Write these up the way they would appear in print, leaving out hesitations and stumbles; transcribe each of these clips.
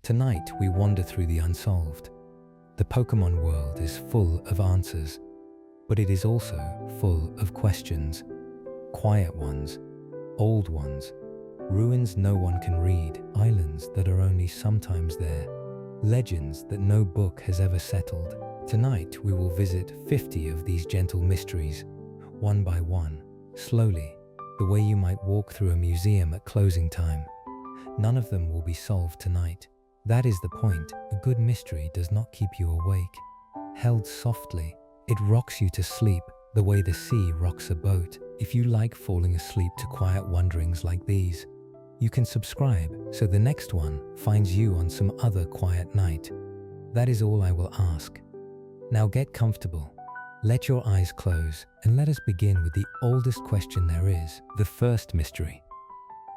Tonight we wander through the unsolved. The Pokémon world is full of answers, but it is also full of questions. Quiet ones, old ones, ruins no one can read, islands that are only sometimes there, legends that no book has ever settled. Tonight we will visit 50 of these gentle mysteries, one by one, slowly, the way you might walk through a museum at closing time. None of them will be solved tonight. That is the point. A good mystery does not keep you awake. Held softly, it rocks you to sleep the way the sea rocks a boat. If you like falling asleep to quiet wonderings like these, you can subscribe so the next one finds you on some other quiet night. That is all I will ask. Now get comfortable, let your eyes close, and let us begin with the oldest question there is, the first mystery.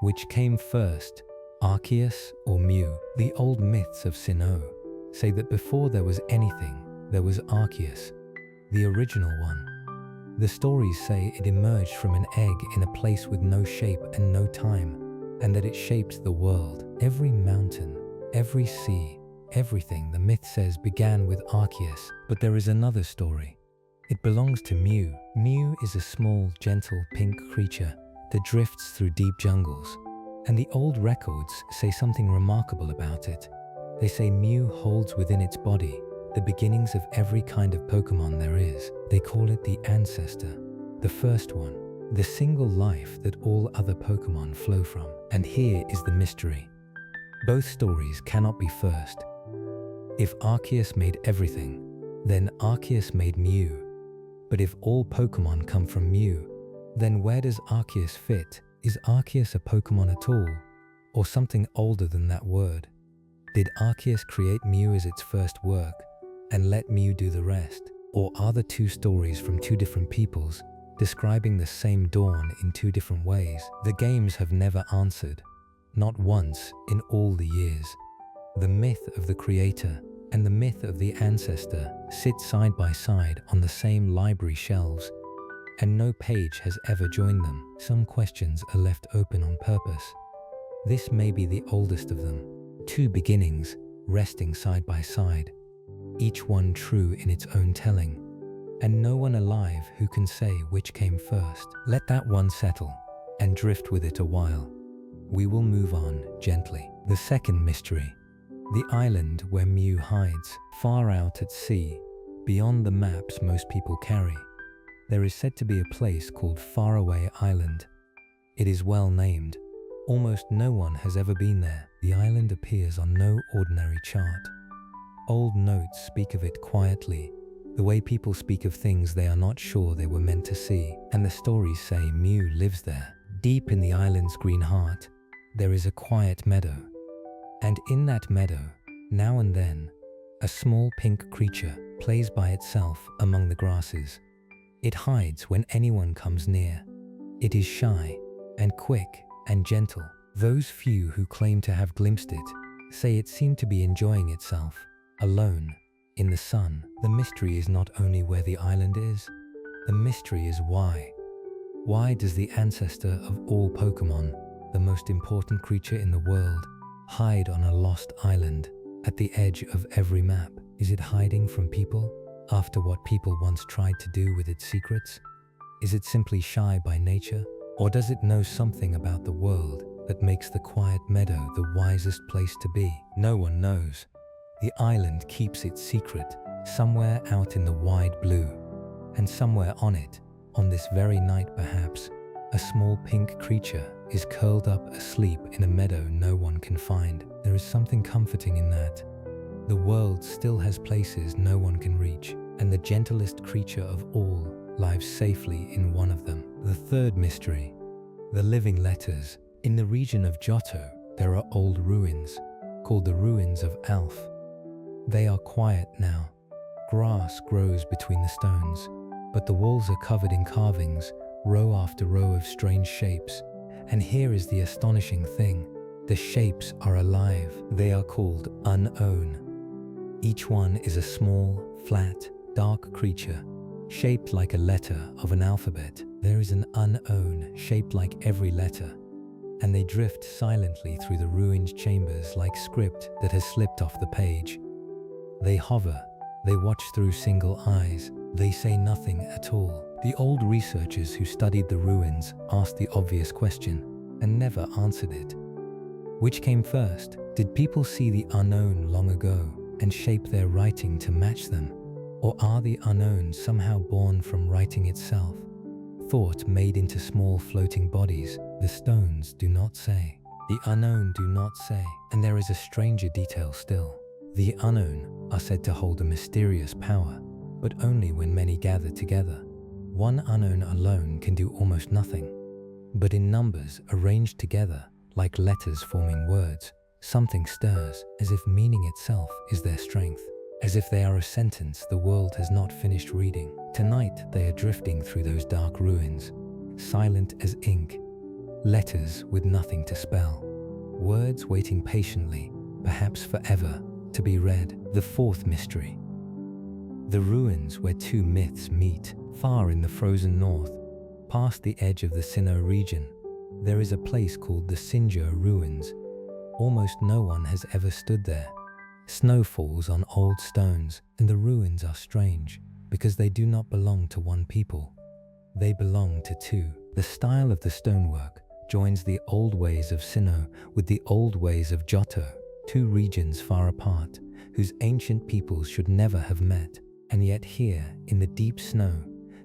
Which came first, Arceus or Mew? The old myths of Sinnoh say that before there was anything, there was Arceus, the original one. The stories say it emerged from an egg in a place with no shape and no time, and that it shaped the world. Every mountain, every sea, everything, the myth says, began with Arceus. But there is another story. It belongs to Mew. Mew is a small, gentle, pink creature that drifts through deep jungles. And the old records say something remarkable about it. They say Mew holds within its body the beginnings of every kind of Pokémon there is. They call it the ancestor, the first one, the single life that all other Pokémon flow from. And here is the mystery. Both stories cannot be first. If Arceus made everything, then Arceus made Mew. But if all Pokémon come from Mew, then where does Arceus fit? Is Arceus a Pokémon at all, or something older than that word? Did Arceus create Mew as its first work, and let Mew do the rest? Or are the two stories from two different peoples, describing the same dawn in two different ways? The games have never answered, not once in all the years. The myth of the creator and the myth of the ancestor sit side by side on the same library shelves, and no page has ever joined them. Some questions are left open on purpose. This may be the oldest of them. Two beginnings resting side by side, each one true in its own telling, and no one alive who can say which came first. Let that one settle and drift with it a while. We will move on gently. The second mystery, the island where Mew hides, far out at sea, beyond the maps most people carry. There is said to be a place called Faraway Island. It is well named. Almost no one has ever been there. The island appears on no ordinary chart. Old notes speak of it quietly, the way people speak of things they are not sure they were meant to see. And the stories say Mew lives there. Deep in the island's green heart, there is a quiet meadow. And in that meadow, now and then, a small pink creature plays by itself among the grasses. It hides when anyone comes near. It is shy and quick and gentle. Those few who claim to have glimpsed it say it seemed to be enjoying itself, alone, in the sun. The mystery is not only where the island is, the mystery is why. Why does the ancestor of all Pokémon, the most important creature in the world, hide on a lost island at the edge of every map? Is it hiding from people after what people once tried to do with its secrets? Is it simply shy by nature? Or does it know something about the world that makes the quiet meadow the wisest place to be? No one knows. The island keeps its secret somewhere out in the wide blue. And somewhere on it, on this very night perhaps, a small pink creature is curled up asleep in a meadow no one can find. There is something comforting in that. The world still has places no one can reach, and the gentlest creature of all lives safely in one of them. The third mystery, the living letters. In the region of Johto, there are old ruins, called the Ruins of Alph. They are quiet now. Grass grows between the stones, but the walls are covered in carvings, row after row of strange shapes. And here is the astonishing thing. The shapes are alive. They are called unknown. Each one is a small, flat, dark creature, shaped like a letter of an alphabet. There is an unknown shaped like every letter, and they drift silently through the ruined chambers like script that has slipped off the page. They hover, they watch through single eyes, they say nothing at all. The old researchers who studied the ruins asked the obvious question and never answered it. Which came first? Did people see the unknown long ago and shape their writing to match them? Or are the unknown somehow born from writing itself? Thought made into small floating bodies, the stones do not say. The unknown do not say, and there is a stranger detail still. The unknown are said to hold a mysterious power, but only when many gather together. One unknown alone can do almost nothing, but in numbers arranged together, like letters forming words, something stirs, as if meaning itself is their strength, as if they are a sentence the world has not finished reading. Tonight they are drifting through those dark ruins, silent as ink, letters with nothing to spell, words waiting patiently, perhaps forever, to be read. The fourth mystery. The ruins where two myths meet, far in the frozen north, past the edge of the Sinnoh region, there is a place called the Sinjo Ruins. Almost no one has ever stood there. Snow falls on old stones, and the ruins are strange, because they do not belong to one people. They belong to two. The style of the stonework joins the old ways of Sinnoh with the old ways of Johto, two regions far apart, whose ancient peoples should never have met. And yet here, in the deep snow,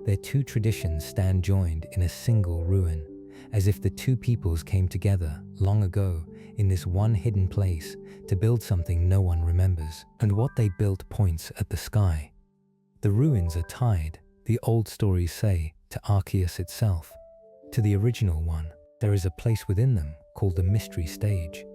their two traditions stand joined in a single ruin, as if the two peoples came together long ago in this one hidden place to build something no one remembers. And what they built points at the sky. The ruins are tied, the old stories say, to Arceus itself, to the original one. There is a place within them called the Mystery Stage.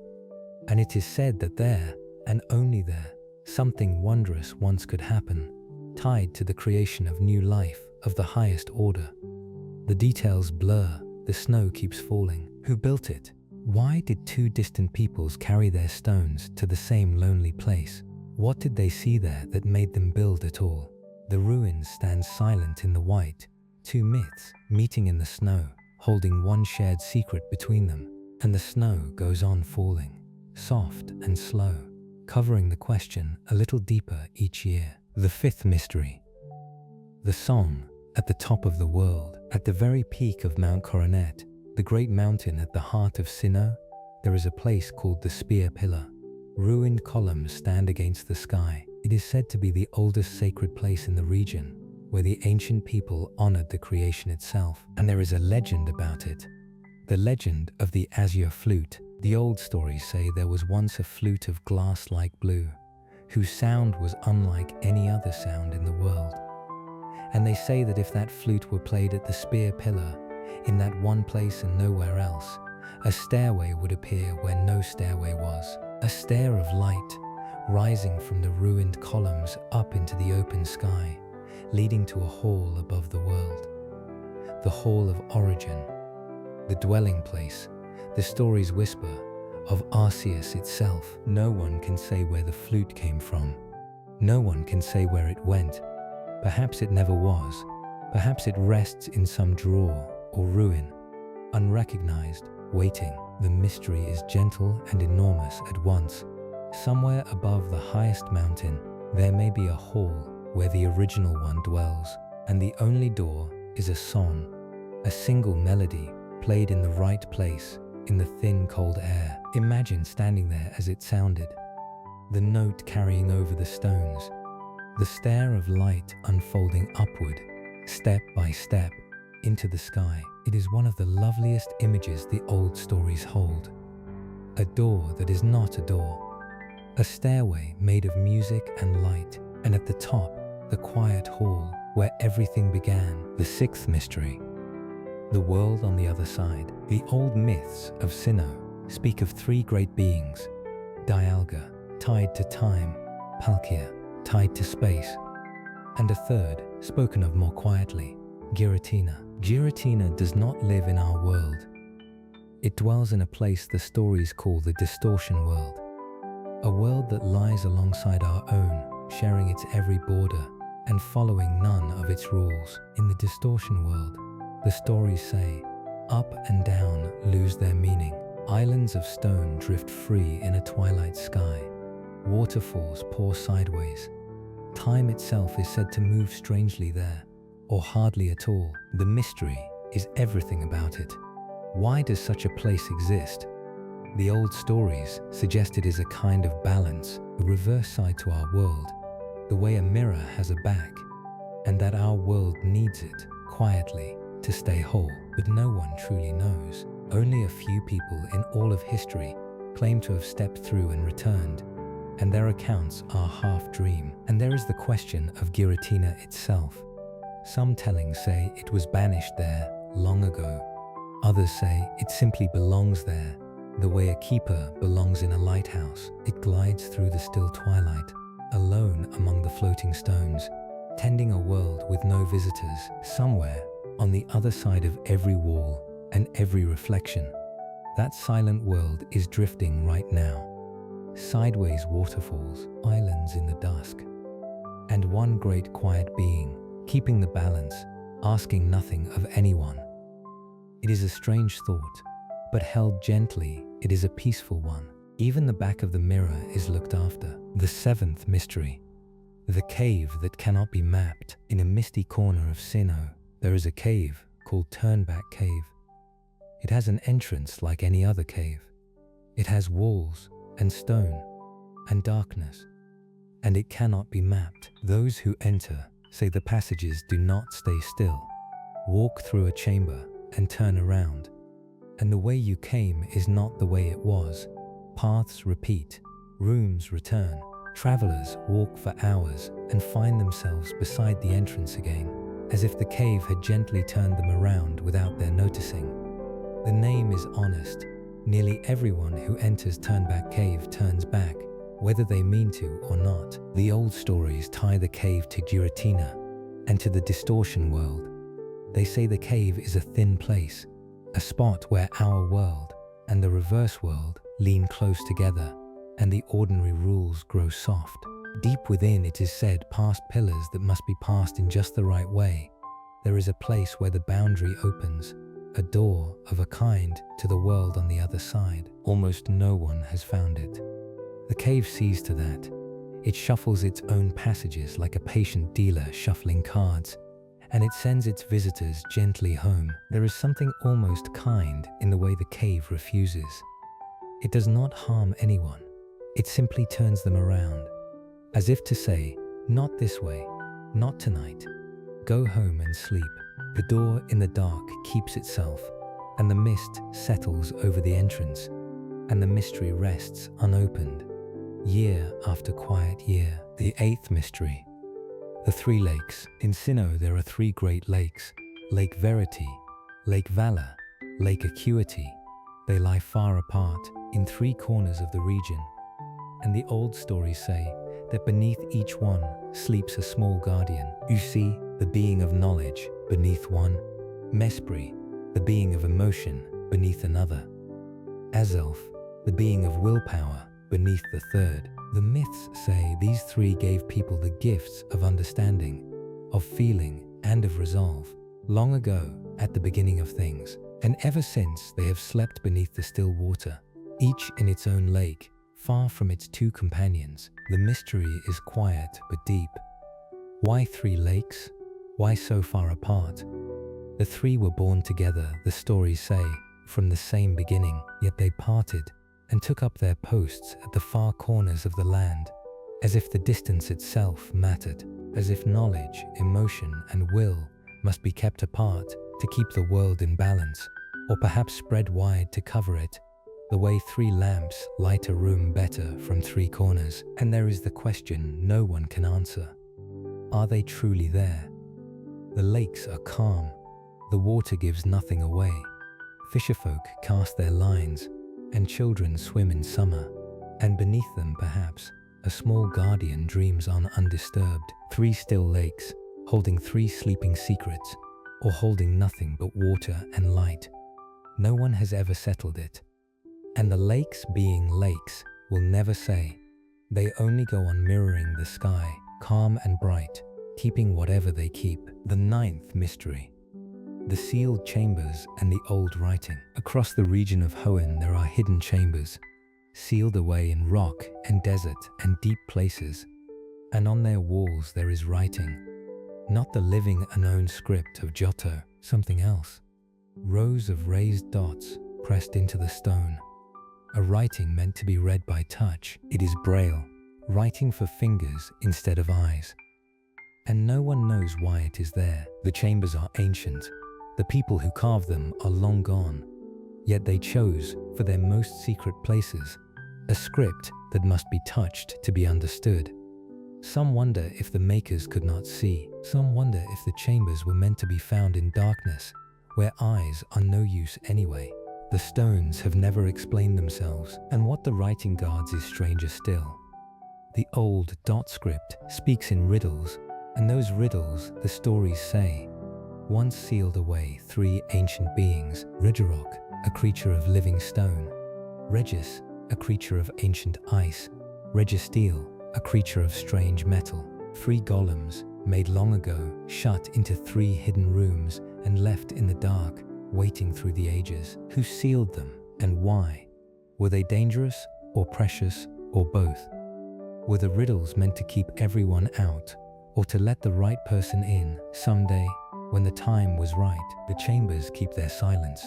And it is said that there, and only there, something wondrous once could happen, tied to the creation of new life of the highest order. The details blur, the snow keeps falling. Who built it? Why did two distant peoples carry their stones to the same lonely place? What did they see there that made them build at all? The ruins stand silent in the white, two myths meeting in the snow, holding one shared secret between them, and the snow goes on falling, soft and slow, covering the question a little deeper each year. The fifth mystery. The song at the top of the world, at the very peak of Mount Coronet, the great mountain at the heart of Sinnoh, there is a place called the Spear Pillar. Ruined columns stand against the sky. It is said to be the oldest sacred place in the region, where the ancient people honored the creation itself. And there is a legend about it. The legend of the azure flute. The old stories say there was once a flute of glass like blue, whose sound was unlike any other sound in the world. And they say that if that flute were played at the Spear Pillar, in that one place and nowhere else, a stairway would appear where no stairway was. A stair of light, rising from the ruined columns up into the open sky, leading to a hall above the world. The Hall of Origin, the dwelling place, the stories whisper, of Arceus itself. No one can say where the flute came from. No one can say where it went. Perhaps it never was. Perhaps it rests in some drawer or ruin, unrecognized, waiting. The mystery is gentle and enormous at once. Somewhere above the highest mountain, there may be a hall where the original one dwells, and the only door is a song, a single melody played in the right place, in the thin, cold air. Imagine standing there as it sounded, the note carrying over the stones, the stair of light unfolding upward, step by step, into the sky. It is one of the loveliest images the old stories hold. A door that is not a door. A stairway made of music and light, and at the top, the quiet hall where everything began. The sixth mystery. The world on the other side. The old myths of Sinnoh speak of three great beings: Dialga, tied to time; Palkia, tied to space; and a third, spoken of more quietly, Giratina. Giratina does not live in our world. It dwells in a place the stories call the Distortion World, a world that lies alongside our own, sharing its every border and following none of its rules. In the Distortion World, the stories say, up and down lose their meaning. Islands of stone drift free in a twilight sky. Waterfalls pour sideways. Time itself is said to move strangely there, or hardly at all. The mystery is everything about it. Why does such a place exist? The old stories suggest it is a kind of balance, a reverse side to our world, the way a mirror has a back, and that our world needs it, quietly, to stay whole. But no one truly knows. Only a few people in all of history claim to have stepped through and returned, and their accounts are half dream. And there is the question of Giratina itself. Some tellings say it was banished there long ago. Others say it simply belongs there, the way a keeper belongs in a lighthouse. It glides through the still twilight, alone among the floating stones, tending a world with no visitors. Somewhere on the other side of every wall and every reflection, that silent world is drifting right now. Sideways waterfalls, islands in the dusk, and one great quiet being, keeping the balance, asking nothing of anyone. It is a strange thought, but held gently, it is a peaceful one. Even the back of the mirror is looked after. The seventh mystery. The cave that cannot be mapped. In a misty corner of Sinnoh, there is a cave called Turnback Cave. It has an entrance like any other cave. It has walls and stone and darkness, and it cannot be mapped. Those who enter say the passages do not stay still. Walk through a chamber and turn around, and the way you came is not the way it was. Paths repeat, rooms return. Travelers walk for hours and find themselves beside the entrance again, as if the cave had gently turned them around without their noticing. The name is honest. Nearly everyone who enters Turnback Cave turns back, whether they mean to or not. The old stories tie the cave to Giratina and to the distortion world. They say the cave is a thin place, a spot where our world and the reverse world lean close together, and the ordinary rules grow soft. Deep within, it is said, past pillars that must be passed in just the right way, there is a place where the boundary opens, a door of a kind to the world on the other side. Almost no one has found it. The cave sees to that. It shuffles its own passages like a patient dealer shuffling cards, and it sends its visitors gently home. There is something almost kind in the way the cave refuses. It does not harm anyone. It simply turns them around, as if to say, not this way, not tonight. Go home and sleep. The door in the dark keeps itself, and the mist settles over the entrance, and the mystery rests unopened, year after quiet year. The eighth mystery. The three lakes. In Sinnoh there are three great lakes, Lake Verity, Lake Valor, Lake Acuity. They lie far apart in three corners of the region, and the old stories say that beneath each one sleeps a small guardian. Usi, the being of knowledge, beneath one. Mespri, the being of emotion, beneath another. Azelf, the being of willpower, beneath the third. The myths say these three gave people the gifts of understanding, of feeling, and of resolve, long ago, at the beginning of things, and ever since they have slept beneath the still water, each in its own lake, far from its two companions. The mystery is quiet but deep. Why three lakes? Why so far apart? The three were born together, the stories say, from the same beginning, yet they parted and took up their posts at the far corners of the land, as if the distance itself mattered, as if knowledge, emotion, and will must be kept apart to keep the world in balance, or perhaps spread wide to cover it, the way three lamps light a room better from three corners. And there is the question no one can answer. Are they truly there? The lakes are calm. The water gives nothing away. Fisherfolk cast their lines, and children swim in summer. And beneath them, perhaps, a small guardian dreams on undisturbed. Three still lakes, holding three sleeping secrets, or holding nothing but water and light. No one has ever settled it. And the lakes, being lakes, will never say. They only go on mirroring the sky, calm and bright, keeping whatever they keep. The ninth mystery. the sealed chambers and the old writing. Across the region of Hoenn there are hidden chambers, sealed away in rock and desert and deep places, and on their walls there is writing. Not the living unknown script of Giotto, something else. Rows of raised dots pressed into the stone. A writing meant to be read by touch. It is braille, writing for fingers instead of eyes. And no one knows why it is there. The chambers are ancient. The people who carved them are long gone. Yet they chose, for their most secret places, a script that must be touched to be understood. Some wonder if the makers could not see. Some wonder if the chambers were meant to be found in darkness, where eyes are no use anyway. The stones have never explained themselves, and what the writing guards is stranger still. The old dot script speaks in riddles, and those riddles, the stories say, once sealed away 3 ancient beings: Ridgerok, a creature of living stone; Regis, a creature of ancient ice; Registeel, a creature of strange metal. 3 golems, made long ago, shut into 3 hidden rooms and left in the dark, waiting through the ages. Who sealed them, and why? Were they dangerous, or precious, or both? Were the riddles meant to keep everyone out, or to let the right person in someday, when the time was right? The chambers keep their silence.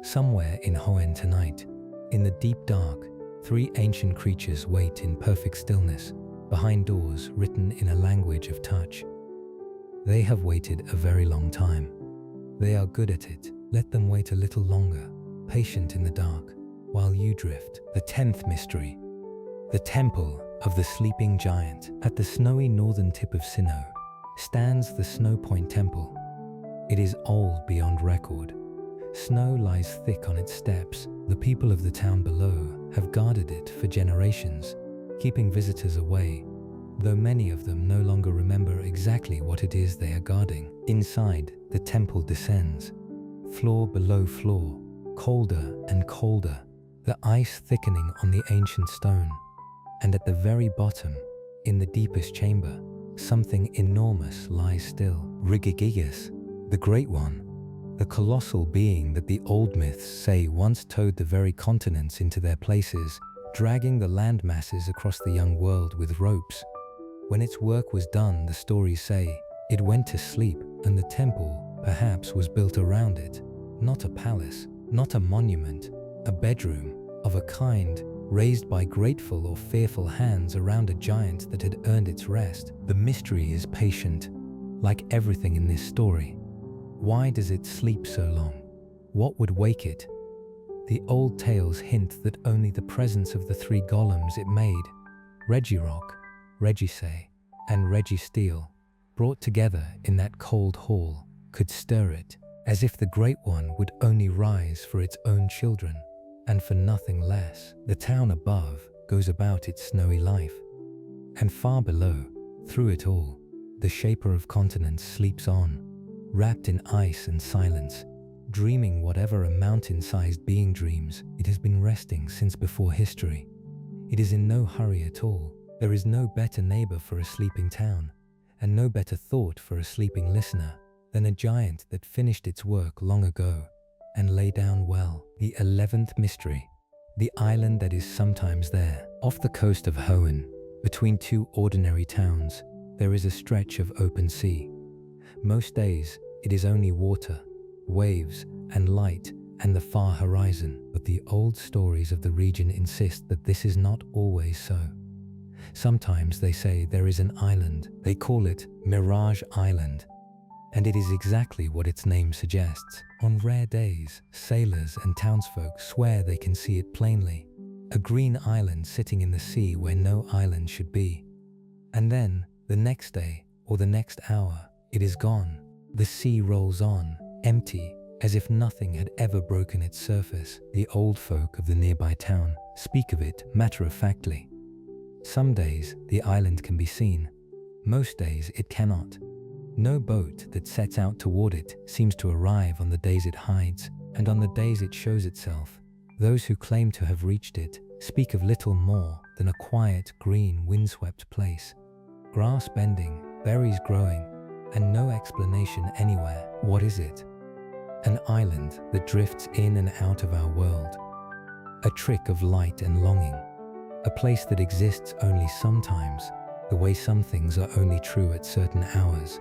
Somewhere in Hoenn tonight, in the deep dark, 3 ancient creatures wait in perfect stillness, behind doors written in a language of touch. They have waited a very long time. They are good at it. Let them wait a little longer, patient in the dark, while you drift. The 10th mystery. The Temple of the Sleeping Giant. At the snowy northern tip of Sinnoh stands the Snow Point Temple. It is old beyond record. Snow lies thick on its steps. The people of the town below have guarded it for generations, keeping visitors away, though many of them no longer remember exactly what it is they are guarding. Inside, the temple descends, floor below floor, colder and colder, the ice thickening on the ancient stone. And at the very bottom, in the deepest chamber, something enormous lies still. Rigigigas, the Great One, the colossal being that the old myths say once towed the very continents into their places, dragging the land masses across the young world with ropes. When its work was done, the stories say, it went to sleep, and the temple, perhaps, was built around it. Not a palace, not a monument, a bedroom, of a kind, raised by grateful or fearful hands around a giant that had earned its rest. The mystery is patient, like everything in this story. Why does it sleep so long? What would wake it? The old tales hint that only the presence of the 3 golems it made, Regirok, Regise, and Registeel, brought together in that cold hall, could stir it, as if the Great One would only rise for its own children, and for nothing less. The town above goes about its snowy life, and far below, through it all, the Shaper of Continents sleeps on, wrapped in ice and silence, dreaming whatever a mountain-sized being dreams. It has been resting since before history. It is in no hurry at all. There is no better neighbor for a sleeping town, and no better thought for a sleeping listener, than a giant that finished its work long ago, and lay down well. The 11th mystery. The island that is sometimes there. Off the coast of Hoenn, between 2 ordinary towns, there is a stretch of open sea. Most days, it is only water, waves, and light, and the far horizon. But the old stories of the region insist that this is not always so. Sometimes they say there is an island. They call it Mirage Island, and it is exactly what its name suggests. On rare days, sailors and townsfolk swear they can see it plainly. A green island sitting in the sea where no island should be. And then, the next day, or the next hour, it is gone. The sea rolls on, empty, as if nothing had ever broken its surface. The old folk of the nearby town speak of it matter-of-factly. Some days, the island can be seen. Most days, it cannot. No boat that sets out toward it seems to arrive on the days it hides, and on the days it shows itself. Those who claim to have reached it speak of little more than a quiet, green, windswept place. Grass bending, berries growing, and no explanation anywhere. What is it? an island that drifts in and out of our world, a trick of light and longing, a place that exists only sometimes, the way some things are only true at certain hours.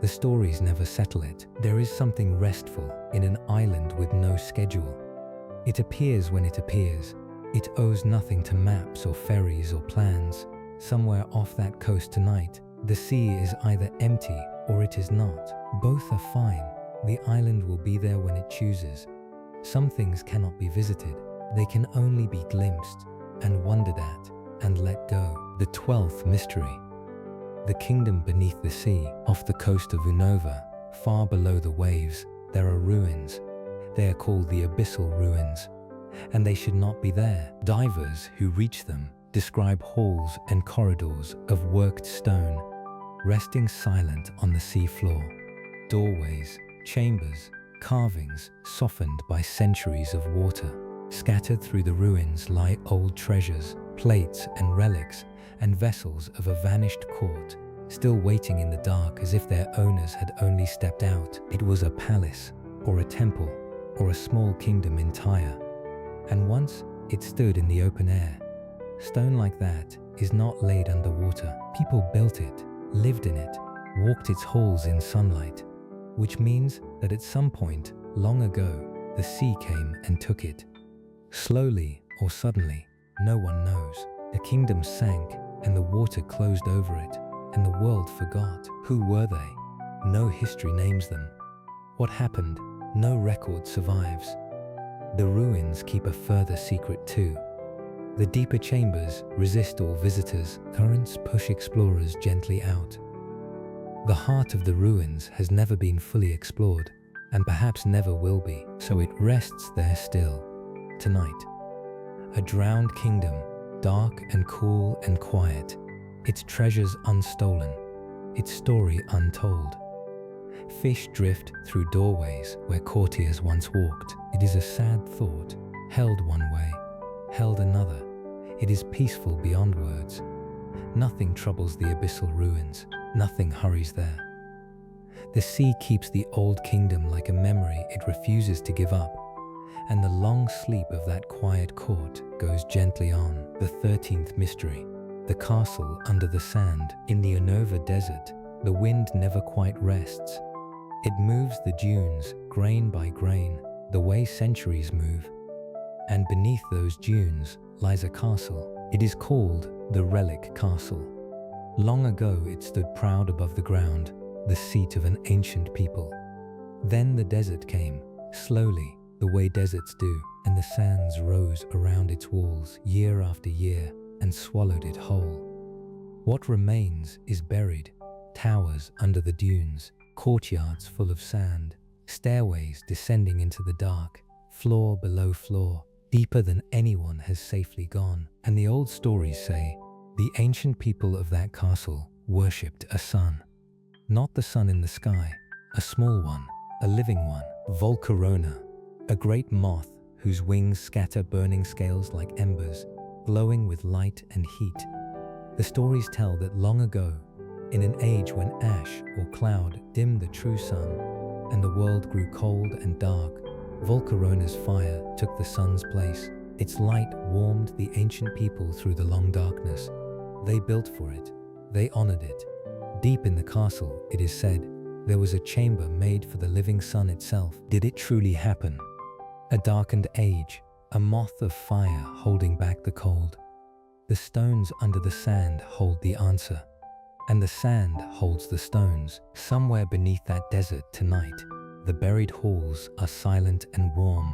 The stories never settle it. There is something restful in an island with no schedule. It appears when it appears. It owes nothing to maps or ferries or plans. Somewhere off that coast tonight, the sea is either empty or it is not. Both are fine. The island will be there when it chooses. Some things cannot be visited. They can only be glimpsed and wondered at and let go. The 12th mystery. The kingdom beneath the sea, off the coast of Unova, far below the waves, there are ruins. They are called the abyssal ruins, and they should not be there. Divers who reach them describe halls and corridors of worked stone, resting silent on the sea floor. Doorways, chambers, carvings softened by centuries of water. Scattered through the ruins lie old treasures, plates and relics, and vessels of a vanished court, still waiting in the dark as if their owners had only stepped out. It was a palace, or a temple, or a small kingdom in Tyre, and once it stood in the open air. Stone like that is not laid underwater. People built it, lived in it, walked its halls in sunlight, which means that at some point, long ago, the sea came and took it. Slowly or suddenly, no one knows. The kingdom sank and the water closed over it, and the world forgot. Who were they? No history names them. What happened? No record survives. The ruins keep a further secret too. The deeper chambers resist all visitors. Currents push explorers gently out. The heart of the ruins has never been fully explored, and perhaps never will be, so it rests there still. Tonight, a drowned kingdom, dark and cool and quiet, its treasures unstolen, its story untold. Fish drift through doorways where courtiers once walked. It is a sad thought, held one way, held another. It is peaceful beyond words. Nothing troubles the abyssal ruins, nothing hurries there. The sea keeps the old kingdom like a memory it refuses to give up, and the long sleep of that quiet court goes gently on. The 13th mystery. The castle under the sand. In the Unova desert, the wind never quite rests. It moves the dunes, grain by grain, the way centuries move. And beneath those dunes lies a castle. It is called the Relic Castle. Long ago it stood proud above the ground, the seat of an ancient people. Then the desert came, slowly, the way deserts do, and the sands rose around its walls year after year and swallowed it whole. What remains is buried, towers under the dunes, courtyards full of sand, stairways descending into the dark, floor below floor, deeper than anyone has safely gone. And the old stories say, the ancient people of that castle worshipped a sun. Not the sun in the sky, a small one, a living one, Volcarona, a great moth whose wings scatter burning scales like embers, glowing with light and heat. The stories tell that long ago, in an age when ash or cloud dimmed the true sun, and the world grew cold and dark, Volcarona's fire took the sun's place. Its light warmed the ancient people through the long darkness. They built for it. They honored it. Deep in the castle, it is said, there was a chamber made for the living sun itself. Did it truly happen? A darkened age, a moth of fire holding back the cold. The stones under the sand hold the answer, and the sand holds the stones. Somewhere beneath that desert tonight, the buried halls are silent and warm,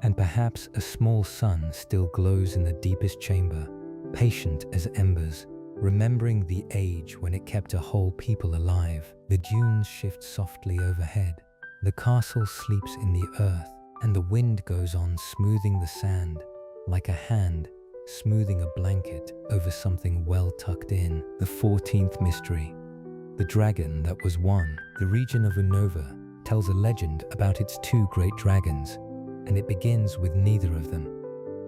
and perhaps a small sun still glows in the deepest chamber, patient as embers, remembering the age when it kept a whole people alive. The dunes shift softly overhead. The castle sleeps in the earth, and the wind goes on smoothing the sand, like a hand smoothing a blanket over something well tucked in. The 14th mystery. The dragon that was one. The region of Unova tells a legend about its two great dragons, and it begins with neither of them.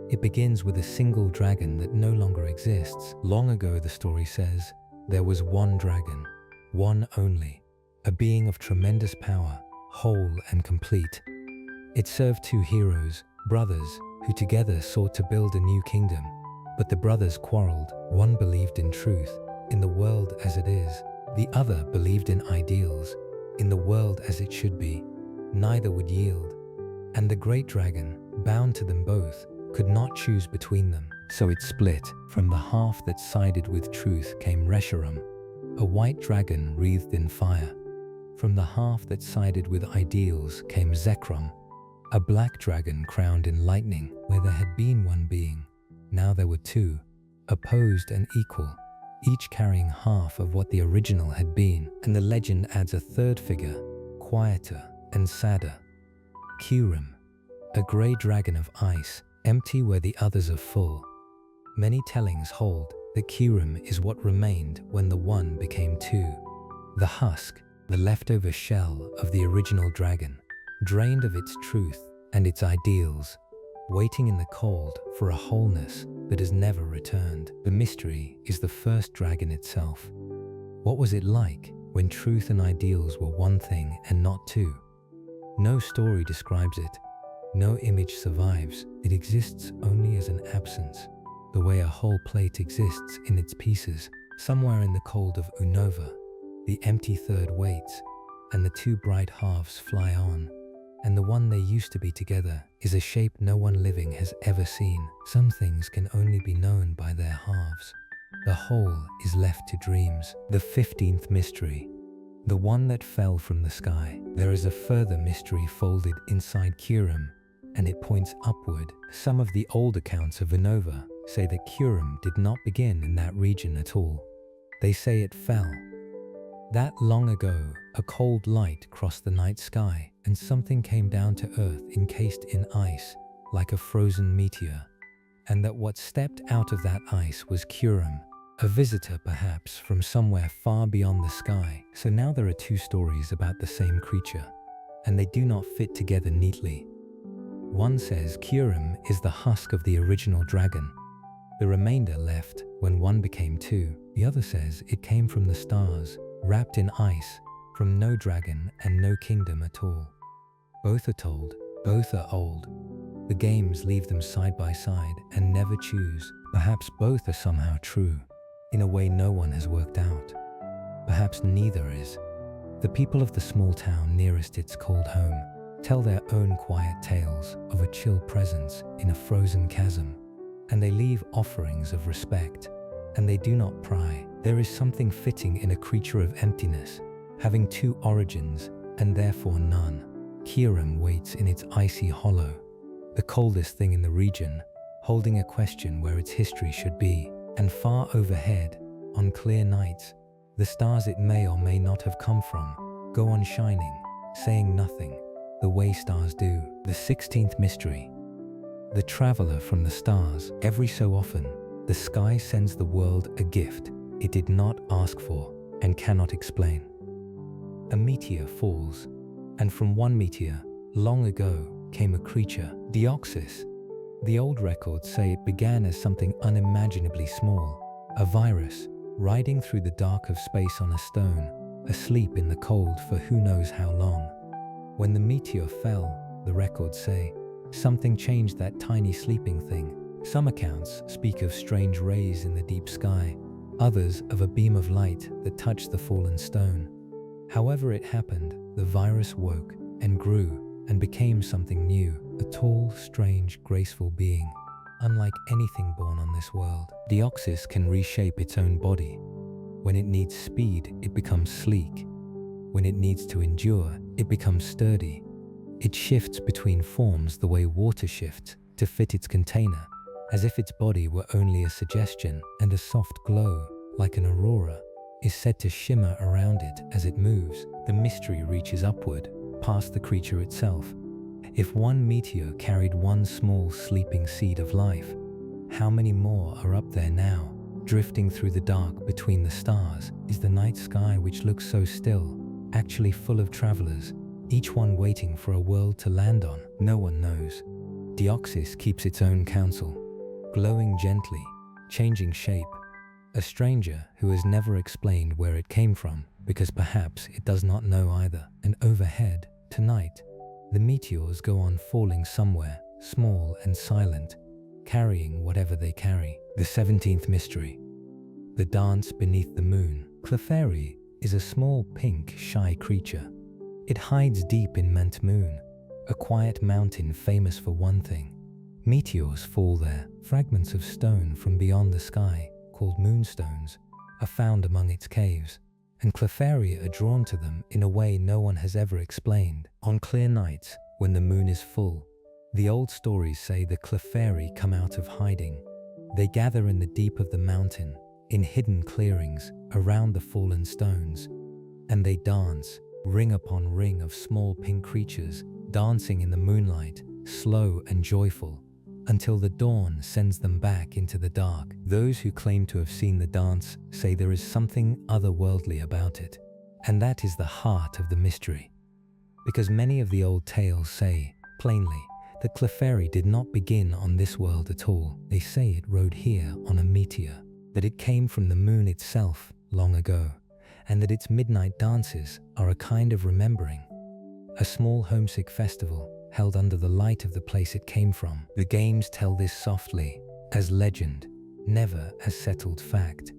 It begins with a single dragon that no longer exists. Long ago, the story says, there was one dragon, one only, a being of tremendous power, whole and complete. It served two heroes, brothers, who together sought to build a new kingdom. But the brothers quarreled. One believed in truth, in the world as it is. The other believed in ideals, in the world as it should be. Neither would yield. And the great dragon, bound to them both, could not choose between them. So it split. From the half that sided with truth came Reshiram, a white dragon wreathed in fire. From the half that sided with ideals came Zekrom, a black dragon crowned in lightning. Where there had been one being, now there were two, opposed and equal, each carrying half of what the original had been. And the legend adds a third figure, quieter and sadder. Kyurem, a grey dragon of ice, empty where the others are full. Many tellings hold that Kyurem is what remained when the one became two. The husk, the leftover shell of the original dragon, drained of its truth and its ideals, waiting in the cold for a wholeness that has never returned. The mystery is the first dragon itself. What was it like when truth and ideals were one thing and not two? No story describes it. No image survives. It exists only as an absence, the way a whole plate exists in its pieces. Somewhere in the cold of Unova, the empty third waits, and the two bright halves fly on. And the one they used to be together is a shape no one living has ever seen. Some things can only be known by their halves. The whole is left to dreams. The 15th mystery, the one that fell from the sky. There is a further mystery folded inside Kyurem, and it points upward. Some of the old accounts of Unova say that Kyurem did not begin in that region at all. They say it fell. That long ago, a cold light crossed the night sky, and something came down to earth encased in ice, like a frozen meteor. And that what stepped out of that ice was Kyurem, a visitor perhaps from somewhere far beyond the sky. So now there are two stories about the same creature, and they do not fit together neatly. One says Kyurem is the husk of the original dragon. The remainder left when one became two. The other says it came from the stars, wrapped in ice, from no dragon and no kingdom at all. Both are told, both are old. The games leave them side by side and never choose. Perhaps both are somehow true, in a way no one has worked out. Perhaps neither is. The people of the small town nearest its cold home tell their own quiet tales of a chill presence in a frozen chasm, and they leave offerings of respect, and they do not pry. There is something fitting in a creature of emptiness, having two origins and therefore none. Kyurem waits in its icy hollow, the coldest thing in the region, holding a question where its history should be. And far overhead, on clear nights, the stars it may or may not have come from go on shining, saying nothing, the way stars do. The 16th mystery, the traveler from the stars. Every so often, the sky sends the world a gift it did not ask for and cannot explain. A meteor falls, and from one meteor, long ago, came a creature, Deoxys. The old records say it began as something unimaginably small, a virus, riding through the dark of space on a stone, asleep in the cold for who knows how long. When the meteor fell, the records say, something changed that tiny sleeping thing. Some accounts speak of strange rays in the deep sky, others of a beam of light that touched the fallen stone. However it happened, the virus woke and grew and became something new, a tall, strange, graceful being, unlike anything born on this world. Deoxys can reshape its own body. When it needs speed, it becomes sleek. When it needs to endure, it becomes sturdy. It shifts between forms the way water shifts to fit its container, as if its body were only a suggestion, and a soft glow, like an aurora, is said to shimmer around it as it moves. The mystery reaches upward, past the creature itself. If one meteor carried one small sleeping seed of life, how many more are up there now, drifting through the dark between the stars? Is the night sky, which looks so still, actually full of travelers, each one waiting for a world to land on? No one knows. Deoxys keeps its own counsel, glowing gently, changing shape, a stranger who has never explained where it came from, because perhaps it does not know either. And overhead, Tonight, the meteors go on falling somewhere, small and silent, carrying whatever they carry. The 17th mystery. The dance beneath the moon. Clefairy is a small pink, shy creature. It hides deep in Mant Moon, a quiet mountain famous for one thing. Meteors fall there. Fragments of stone from beyond the sky, called moonstones, are found among its caves, and Clefairy are drawn to them in a way no one has ever explained. On clear nights, when the moon is full, the old stories say the Clefairy come out of hiding. They gather in the deep of the mountain, in hidden clearings around the fallen stones, and they dance, ring upon ring of small pink creatures, dancing in the moonlight, slow and joyful, until the dawn sends them back into the dark. Those who claim to have seen the dance say there is something otherworldly about it, and that is the heart of the mystery. Because many of the old tales say, plainly, that Clefairy did not begin on this world at all. They say it rode here on a meteor, that it came from the moon itself long ago, and that its midnight dances are a kind of remembering, a small homesick festival held under the light of the place it came from. The games tell this softly, as legend, never as settled fact.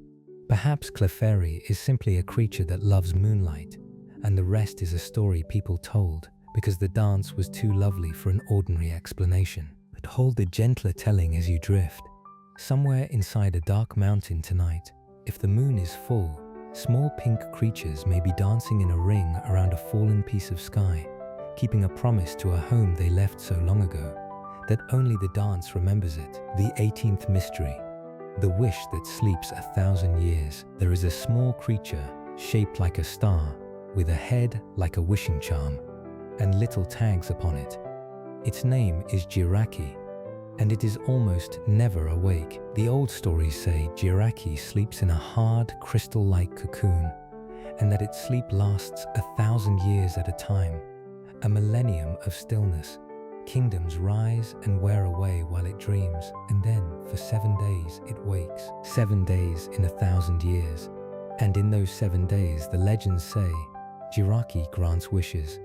Perhaps Clefairy is simply a creature that loves moonlight, and the rest is a story people told because the dance was too lovely for an ordinary explanation. But hold the gentler telling as you drift. Somewhere inside a dark mountain tonight, if the moon is full, small pink creatures may be dancing in a ring around a fallen piece of sky, keeping a promise to a home they left so long ago that only the dance remembers it. The 18th mystery. The wish that sleeps 1,000 years. There is a small creature shaped like a star, with a head like a wishing charm, and little tags upon it. Its name is Jiraki, and it is almost never awake. The old stories say Jiraki sleeps in a hard, crystal-like cocoon, and that its sleep lasts 1,000 years at a time, a millennium of stillness. Kingdoms rise and wear away while it dreams, and then, for 7 days, it wakes. 7 days in 1,000 years. And in those 7 days, the legends say, Jiraki grants wishes.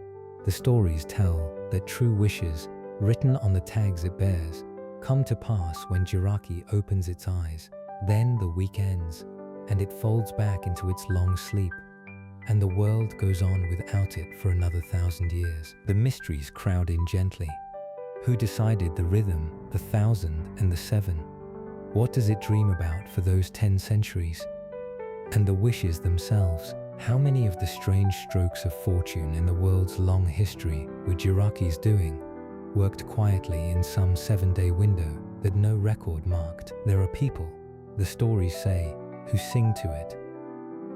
The stories tell that true wishes, written on the tags it bears, come to pass when Jiraki opens its eyes. Then the week ends, and it folds back into its long sleep, and the world goes on without it for another 1,000 years. The mysteries crowd in gently. Who decided the rhythm, the 1,000 and the 7? What does it dream about for those 10 centuries? And the wishes themselves. How many of the strange strokes of fortune in the world's long history were Jiraki's doing, worked quietly in some 7-day window that no record marked? There are people, the stories say, who sing to it.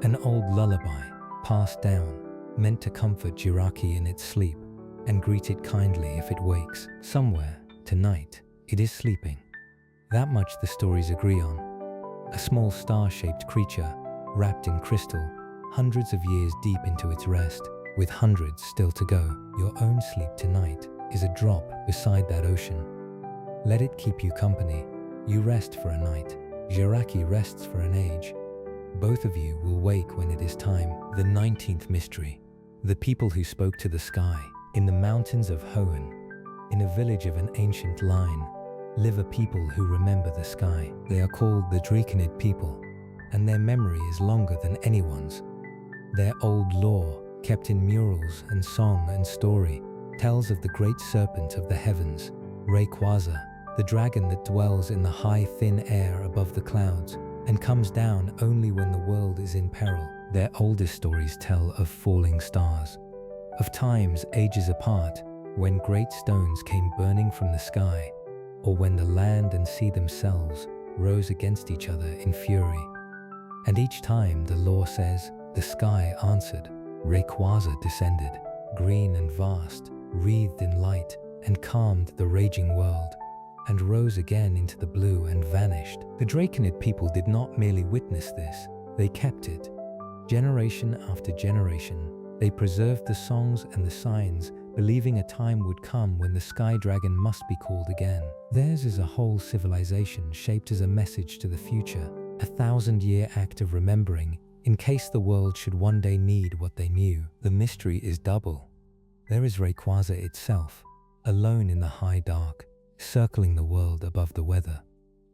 An old lullaby, passed down, meant to comfort Jiraki in its sleep and greet it kindly if it wakes. Somewhere, tonight, it is sleeping. That much the stories agree on. A small star-shaped creature, wrapped in crystal, hundreds of years deep into its rest, with hundreds still to go. Your own sleep tonight is a drop beside that ocean. Let it keep you company. You rest for a night. Jiraki rests for an age. Both of you will wake when it is time. The 19th mystery. The people who spoke to the sky. In the mountains of Hoenn, in a village of an ancient line, live a people who remember the sky. They are called the Draconid people, and their memory is longer than anyone's. Their old lore, kept in murals and song and story, tells of the great serpent of the heavens, Rayquaza, the dragon that dwells in the high thin air above the clouds and comes down only when the world is in peril. Their oldest stories tell of falling stars, of times ages apart when great stones came burning from the sky, or when the land and sea themselves rose against each other in fury. And each time, the lore says, the sky answered. Rayquaza descended, green and vast, wreathed in light, and calmed the raging world, and rose again into the blue and vanished. The Draconid people did not merely witness this, they kept it. Generation after generation, they preserved the songs and the signs, believing a time would come when the sky dragon must be called again. Theirs is a whole civilization shaped as a message to the future, a 1,000-year act of remembering, in case the world should one day need what they knew. The mystery is double. There is Rayquaza itself, alone in the high dark, circling the world above the weather.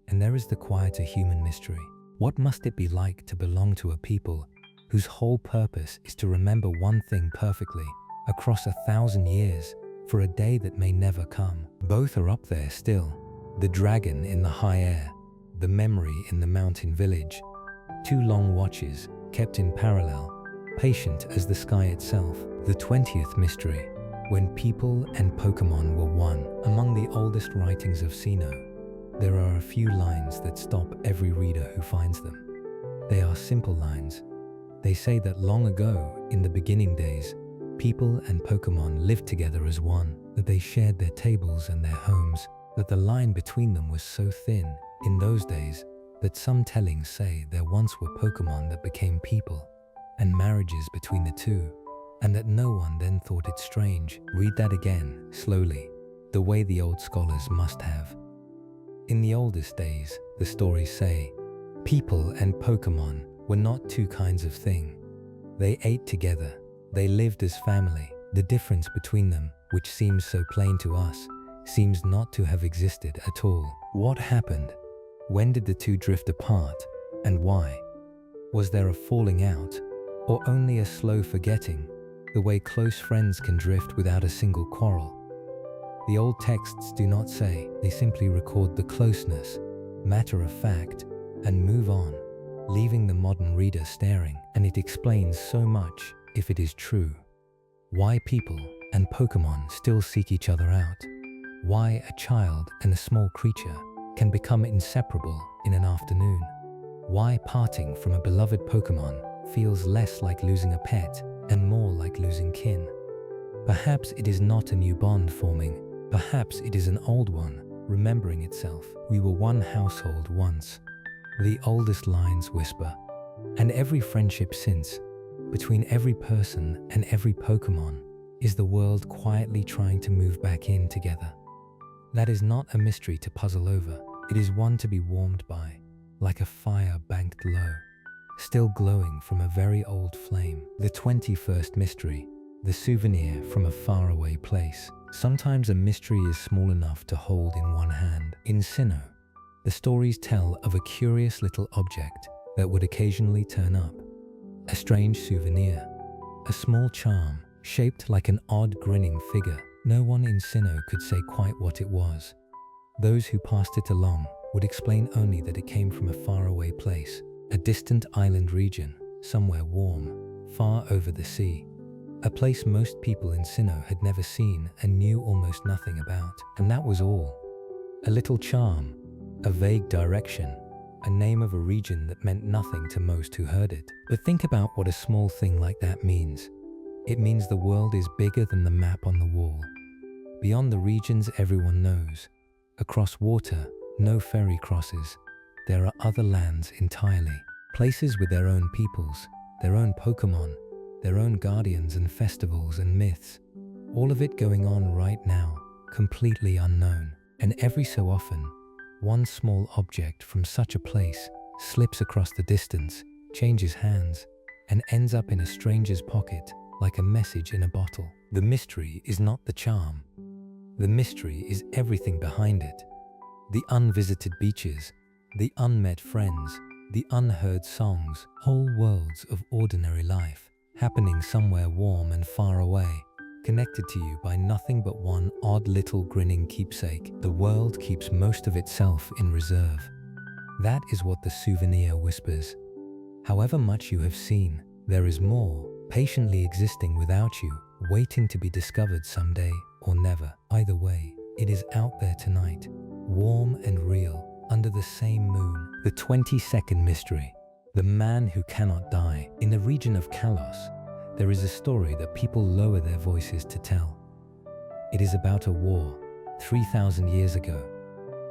And there is the quieter human mystery. What must it be like to belong to a people whose whole purpose is to remember one thing perfectly across 1,000 years for a day that may never come? Both are up there still. The dragon in the high air, the memory in the mountain village. Two long watches kept in parallel, patient as the sky itself. The 20th mystery, when people and Pokémon were one. Among the oldest writings of Sinnoh, there are a few lines that stop every reader who finds them. They are simple lines. They say that long ago, in the beginning days, people and Pokémon lived together as one, that they shared their tables and their homes, that the line between them was so thin in those days that some tellings say there once were Pokémon that became people, and marriages between the two, and that no one then thought it strange. Read that again, slowly, the way the old scholars must have. In the oldest days, the stories say, people and Pokémon were not two kinds of thing. They ate together, they lived as family. The difference between them, which seems so plain to us, seems not to have existed at all. What happened? When did the two drift apart, and why? Was there a falling out, or only a slow forgetting, the way close friends can drift without a single quarrel? The old texts do not say, they simply record the closeness, matter of fact, and move on, leaving the modern reader staring. And it explains so much, if it is true. Why people and Pokémon still seek each other out. Why a child and a small creature can become inseparable in an afternoon. Why parting from a beloved Pokémon feels less like losing a pet and more like losing kin. Perhaps it is not a new bond forming. Perhaps it is an old one, remembering itself. We were one household once. The oldest lines whisper. And every friendship since, between every person and every Pokémon, is the world quietly trying to move back in together. That is not a mystery to puzzle over. It is one to be warmed by, like a fire banked low, still glowing from a very old flame. The 21st mystery, the souvenir from a faraway place. Sometimes a mystery is small enough to hold in one hand. In Sinnoh, the stories tell of a curious little object that would occasionally turn up. A strange souvenir, a small charm shaped like an odd grinning figure. No one in Sinnoh could say quite what it was. Those who passed it along would explain only that it came from a faraway place, a distant island region, somewhere warm, far over the sea. A place most people in Sinnoh had never seen and knew almost nothing about. And that was all. A little charm, a vague direction, a name of a region that meant nothing to most who heard it. But think about what a small thing like that means. It means the world is bigger than the map on the wall. Beyond the regions everyone knows, across water, no ferry crosses, there are other lands entirely. Places with their own peoples, their own Pokémon, their own guardians and festivals and myths. All of it going on right now, completely unknown. And every so often, one small object from such a place slips across the distance, changes hands, and ends up in a stranger's pocket like a message in a bottle. The mystery is not the charm. The mystery is everything behind it. The unvisited beaches, the unmet friends, the unheard songs, whole worlds of ordinary life, happening somewhere warm and far away, connected to you by nothing but one odd little grinning keepsake. The world keeps most of itself in reserve. That is what the souvenir whispers. However much you have seen, there is more, patiently existing without you, waiting to be discovered someday or never. Either way, it is out there tonight, warm and real, under the same moon. The 22nd mystery, the man who cannot die. In the region of Kalos, there is a story that people lower their voices to tell. It is about a war 3,000 years ago,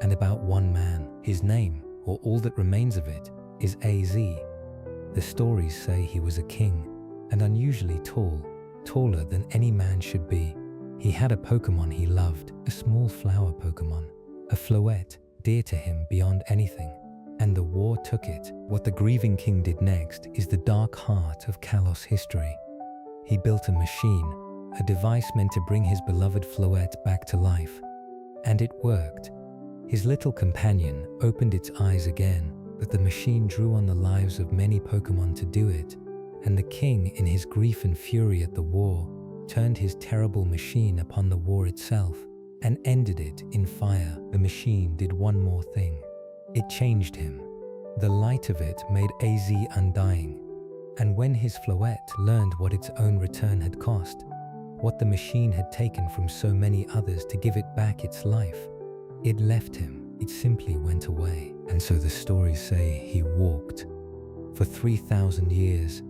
and about one man. His name, or all that remains of it, is AZ. The stories say he was a king, and unusually tall, taller than any man should be. He had a Pokémon he loved, a small flower Pokémon, a Floette, dear to him beyond anything. And the war took it. What the grieving king did next is the dark heart of Kalos history. He built a machine, a device meant to bring his beloved Floette back to life. And it worked. His little companion opened its eyes again, but the machine drew on the lives of many Pokémon to do it, and the king, in his grief and fury at the war, turned his terrible machine upon the war itself and ended it in fire. The machine did one more thing. It changed him. The light of it made AZ undying, and when his Floette learned what its own return had cost, what the machine had taken from so many others to give it back its life, it left him. It simply went away. And so the stories say he walked for 3,000 years,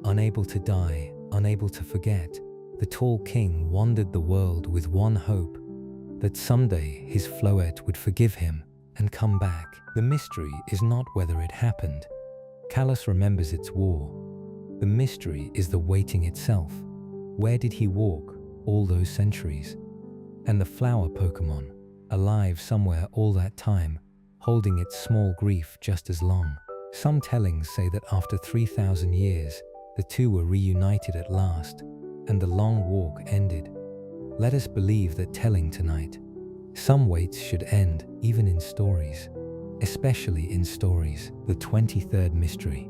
unable to die, unable to forget. The tall king wandered the world with one hope, that someday his Floette would forgive him and come back. The mystery is not whether it happened. Kalos remembers its war. The mystery is the waiting itself. Where did he walk all those centuries? And the flower Pokémon, alive somewhere all that time, holding its small grief just as long. Some tellings say that after 3,000 years, the two were reunited at last, and the long walk ended. Let us believe that telling tonight. Some waits should end, even in stories. Especially in stories. The 23rd mystery.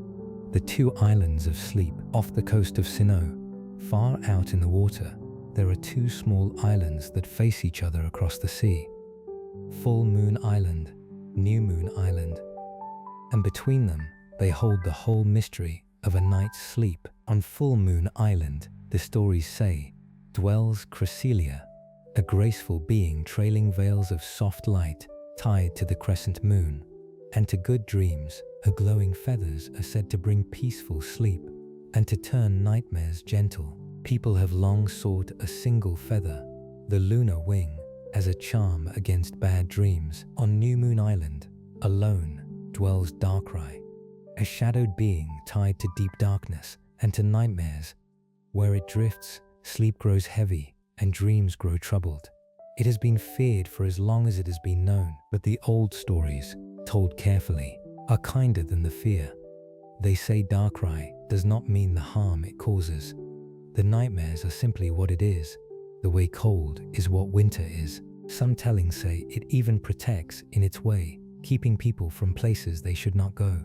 The two islands of sleep. Off the coast of Sinnoh, far out in the water, there are two small islands that face each other across the sea. Full Moon Island, New Moon Island. And between them, they hold the whole mystery of a night's sleep. On Full Moon Island, the stories say, dwells Cresselia, a graceful being trailing veils of soft light tied to the crescent moon, and to good dreams. Her glowing feathers are said to bring peaceful sleep and to turn nightmares gentle. People have long sought a single feather, the lunar wing, as a charm against bad dreams. On New Moon Island, alone, dwells Darkrai, a shadowed being tied to deep darkness and to nightmares. Where it drifts, sleep grows heavy and dreams grow troubled. It has been feared for as long as it has been known, but the old stories, told carefully, are kinder than the fear. They say Darkrai does not mean the harm it causes. The nightmares are simply what it is, the way cold is what winter is. Some tellings say it even protects in its way, keeping people from places they should not go,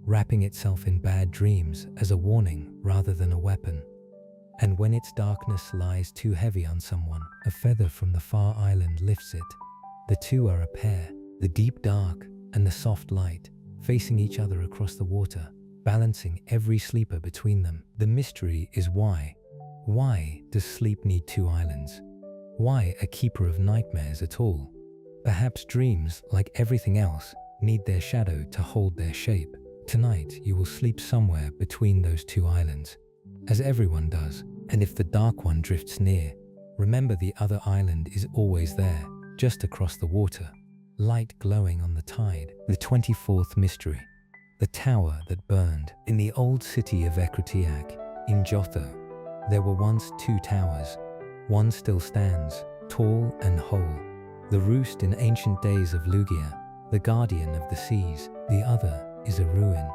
wrapping itself in bad dreams as a warning rather than a weapon. And when its darkness lies too heavy on someone, a feather from the far island lifts it. The two are a pair, the deep dark and the soft light, facing each other across the water, balancing every sleeper between them. The mystery is why. Why does sleep need two islands? Why a keeper of nightmares at all? Perhaps dreams, like everything else, need their shadow to hold their shape. Tonight you will sleep somewhere between those two islands, as everyone does. And if the dark one drifts near, remember the other island is always there, just across the water, light glowing on the tide. The 24th mystery. The tower that burned. In the old city of Ekritiak, in Johto, there were once two towers. One still stands, tall and whole, the roost in ancient days of Lugia, the guardian of the seas. The other is a ruin.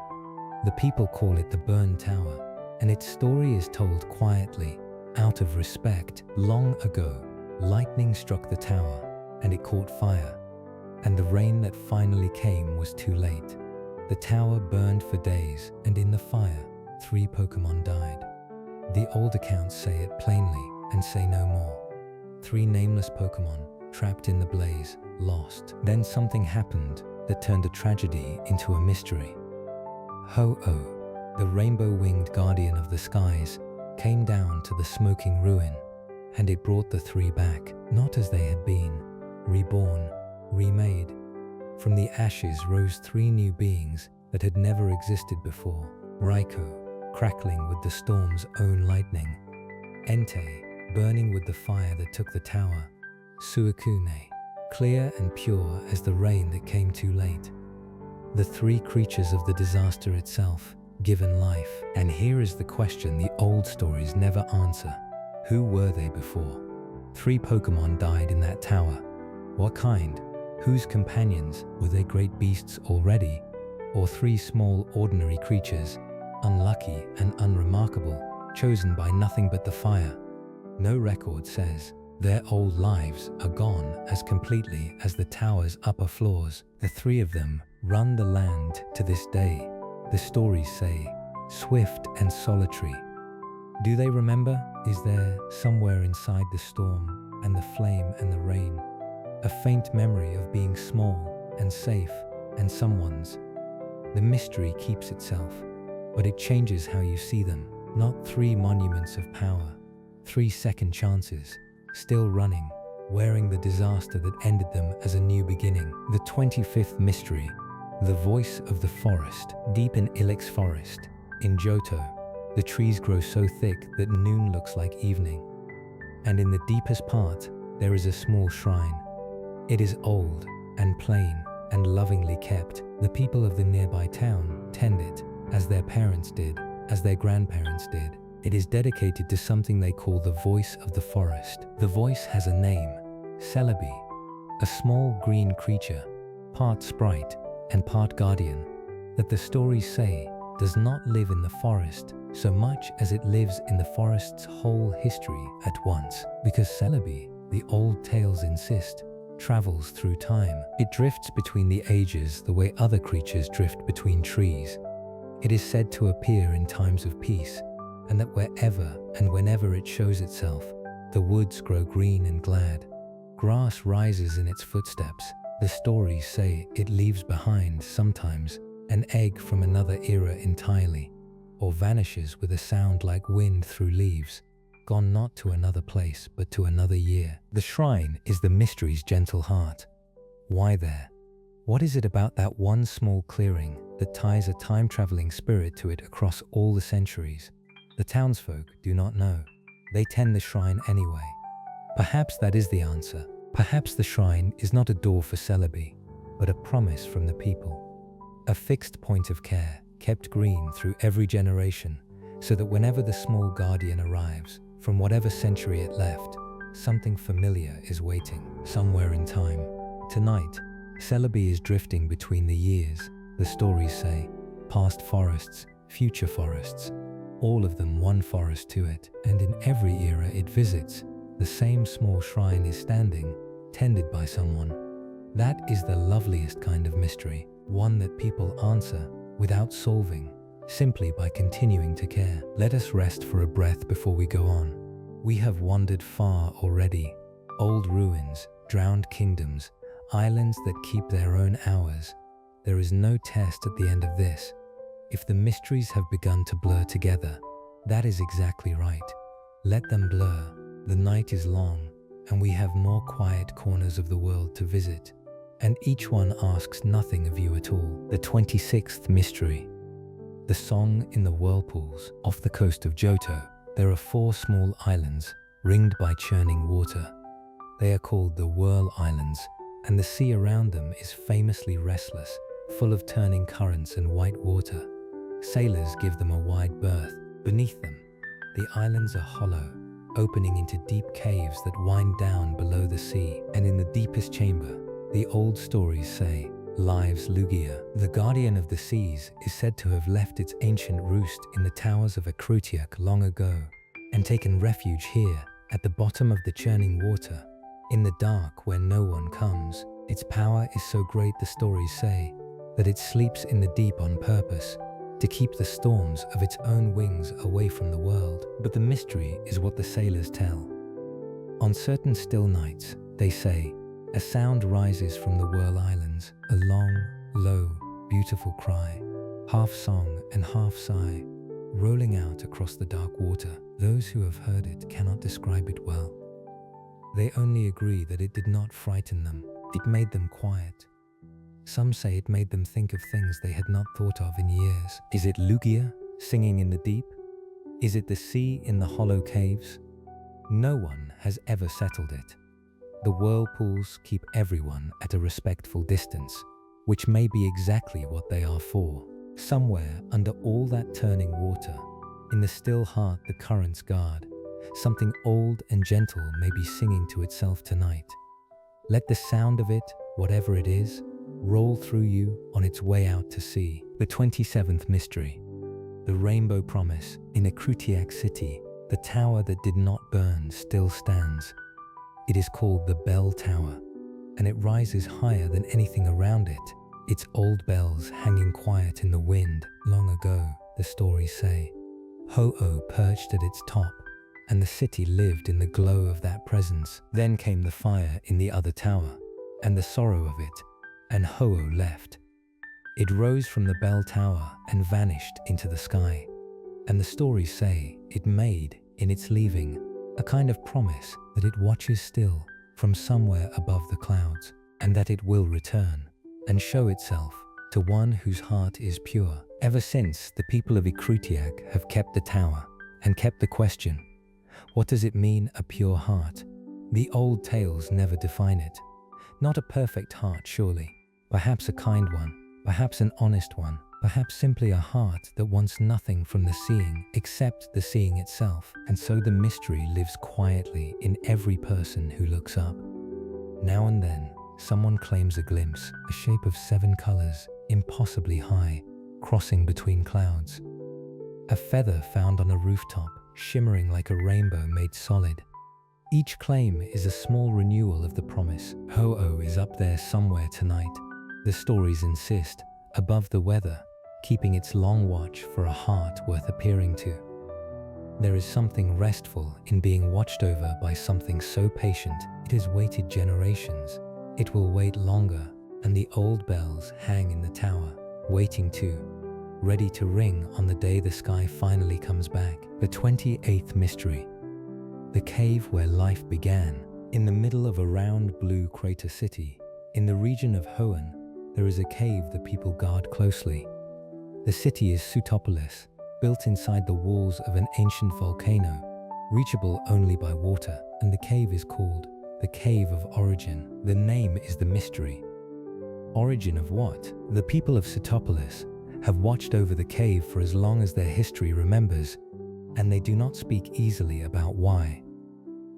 The people call it the Burned Tower, and its story is told quietly, out of respect. Long ago, lightning struck the tower, and it caught fire, and the rain that finally came was too late. The tower burned for days, and in the fire, 3 Pokémon died. The old accounts say it plainly and say no more. 3 nameless Pokémon, trapped in the blaze, lost. Then something happened that turned a tragedy into a mystery. Ho-Oh, the rainbow-winged guardian of the skies, came down to the smoking ruin, and it brought the 3 back, not as they had been, reborn, remade. From the ashes rose 3 new beings that had never existed before. Raikou, crackling with the storm's own lightning. Entei, burning with the fire that took the tower. Suicune, clear and pure as the rain that came too late. The 3 creatures of the disaster itself, given life. And here is the question the old stories never answer. Who were they before? 3 Pokémon died in that tower. What kind? Whose companions? Were they great beasts already? Or 3 small ordinary creatures, unlucky and unremarkable, chosen by nothing but the fire? No record says their old lives are gone as completely as the tower's upper floors. The three of them run the land to this day. The stories say, swift and solitary. Do they remember? Is there, somewhere inside the storm and the flame and the rain, a faint memory of being small and safe and someone's? The mystery keeps itself, but it changes how you see them. Not three monuments of power, 3 second chances, still running, wearing the disaster that ended them as a new beginning. The 25th mystery, the voice of the forest. Deep in Ilex forest, in Johto, the trees grow so thick that noon looks like evening. And in the deepest part, there is a small shrine. It is old and plain and lovingly kept. The people of the nearby town tend it, as their parents did, as their grandparents did. It is dedicated to something they call the voice of the forest. The voice has a name, Celebi, a small green creature, part sprite and part guardian, that the stories say does not live in the forest so much as it lives in the forest's whole history at once. Because Celebi, the old tales insist, travels through time. It drifts between the ages the way other creatures drift between trees. It is said to appear in times of peace, and that wherever and whenever it shows itself, the woods grow green and glad. Grass rises in its footsteps. The stories say it leaves behind, sometimes, an egg from another era entirely, or vanishes with a sound like wind through leaves, gone not to another place but to another year. The shrine is the mystery's gentle heart. Why there? What is it about that one small clearing that ties a time-traveling spirit to it across all the centuries? The townsfolk do not know. They tend the shrine anyway. Perhaps that is the answer. Perhaps the shrine is not a door for Celebi, but a promise from the people. A fixed point of care, kept green through every generation, so that whenever the small guardian arrives, from whatever century it left, something familiar is waiting, somewhere in time. Tonight, Celebi is drifting between the years, the stories say, past forests, future forests, all of them one forest to it, and in every era it visits, the same small shrine is standing, tended by someone. That is the loveliest kind of mystery, one that people answer without solving, simply by continuing to care. Let us rest for a breath before we go on. We have wandered far already. Old ruins, drowned kingdoms, islands that keep their own hours. There is no test at the end of this. If the mysteries have begun to blur together, that is exactly right. Let them blur. The night is long, and we have more quiet corners of the world to visit, and each one asks nothing of you at all. The 26th mystery. The song in the whirlpools. Off the coast of Johto, there are 4 small islands, ringed by churning water. They are called the Whirl Islands, and the sea around them is famously restless, full of turning currents and white water. Sailors give them a wide berth. Beneath them, the islands are hollow, opening into deep caves that wind down below the sea. And in the deepest chamber, the old stories say, lives Lugia. The guardian of the seas is said to have left its ancient roost in the towers of Akrutiak long ago, and taken refuge here, at the bottom of the churning water, in the dark where no one comes. Its power is so great, the stories say, that it sleeps in the deep on purpose, to keep the storms of its own wings away from the world. But the mystery is what the sailors tell. On certain still nights, they say, a sound rises from the Whirl Islands, a long, low, beautiful cry, half song and half sigh, rolling out across the dark water. Those who have heard it cannot describe it well. They only agree that it did not frighten them. It made them quiet. Some say it made them think of things they had not thought of in years. Is it Lugia singing in the deep? Is it the sea in the hollow caves? No one has ever settled it. The whirlpools keep everyone at a respectful distance, which may be exactly what they are for. Somewhere under all that turning water, in the still heart the currents guard, something old and gentle may be singing to itself tonight. Let the sound of it, whatever it is, roll through you on its way out to sea. The 27th mystery. The Rainbow Promise. In Akrutiak City, The tower that did not burn still stands. It is called the Bell Tower, and it rises higher than anything around it, its old bells hanging quiet in the wind. Long ago, the stories say, Ho-Oh perched at its top, and the city lived in the glow of that presence. Then came the fire in the other tower, and the sorrow of it, and Ho-Oh left. It rose from the bell tower and vanished into the sky, and the stories say it made, in its leaving, a kind of promise that it watches still from somewhere above the clouds, and that it will return and show itself to one whose heart is pure. Ever since, the people of Ikrutiak have kept the tower and kept the question, what does it mean, a pure heart? The old tales never define it. Not a perfect heart, surely. Perhaps a kind one, perhaps an honest one, perhaps simply a heart that wants nothing from the seeing except the seeing itself. And so the mystery lives quietly in every person who looks up. Now and then, someone claims a glimpse, a shape of 7 colors, impossibly high, crossing between clouds. A feather found on a rooftop, shimmering like a rainbow made solid. Each claim is a small renewal of the promise. Ho-Oh is up there somewhere tonight. The stories insist, above the weather, keeping its long watch for a heart worth appearing to. There is something restful in being watched over by something so patient. It has waited generations. It will wait longer, and the old bells hang in the tower, waiting too, ready to ring on the day the sky finally comes back. The 28th mystery. The cave where life began. In the middle of a round blue crater city, in the region of Hoenn, there is a cave that people guard closely. The city is Sutopolis, built inside the walls of an ancient volcano, reachable only by water, and the cave is called the Cave of Origin. The name is the mystery. Origin of what? The people of Sutopolis have watched over the cave for as long as their history remembers, and they do not speak easily about why.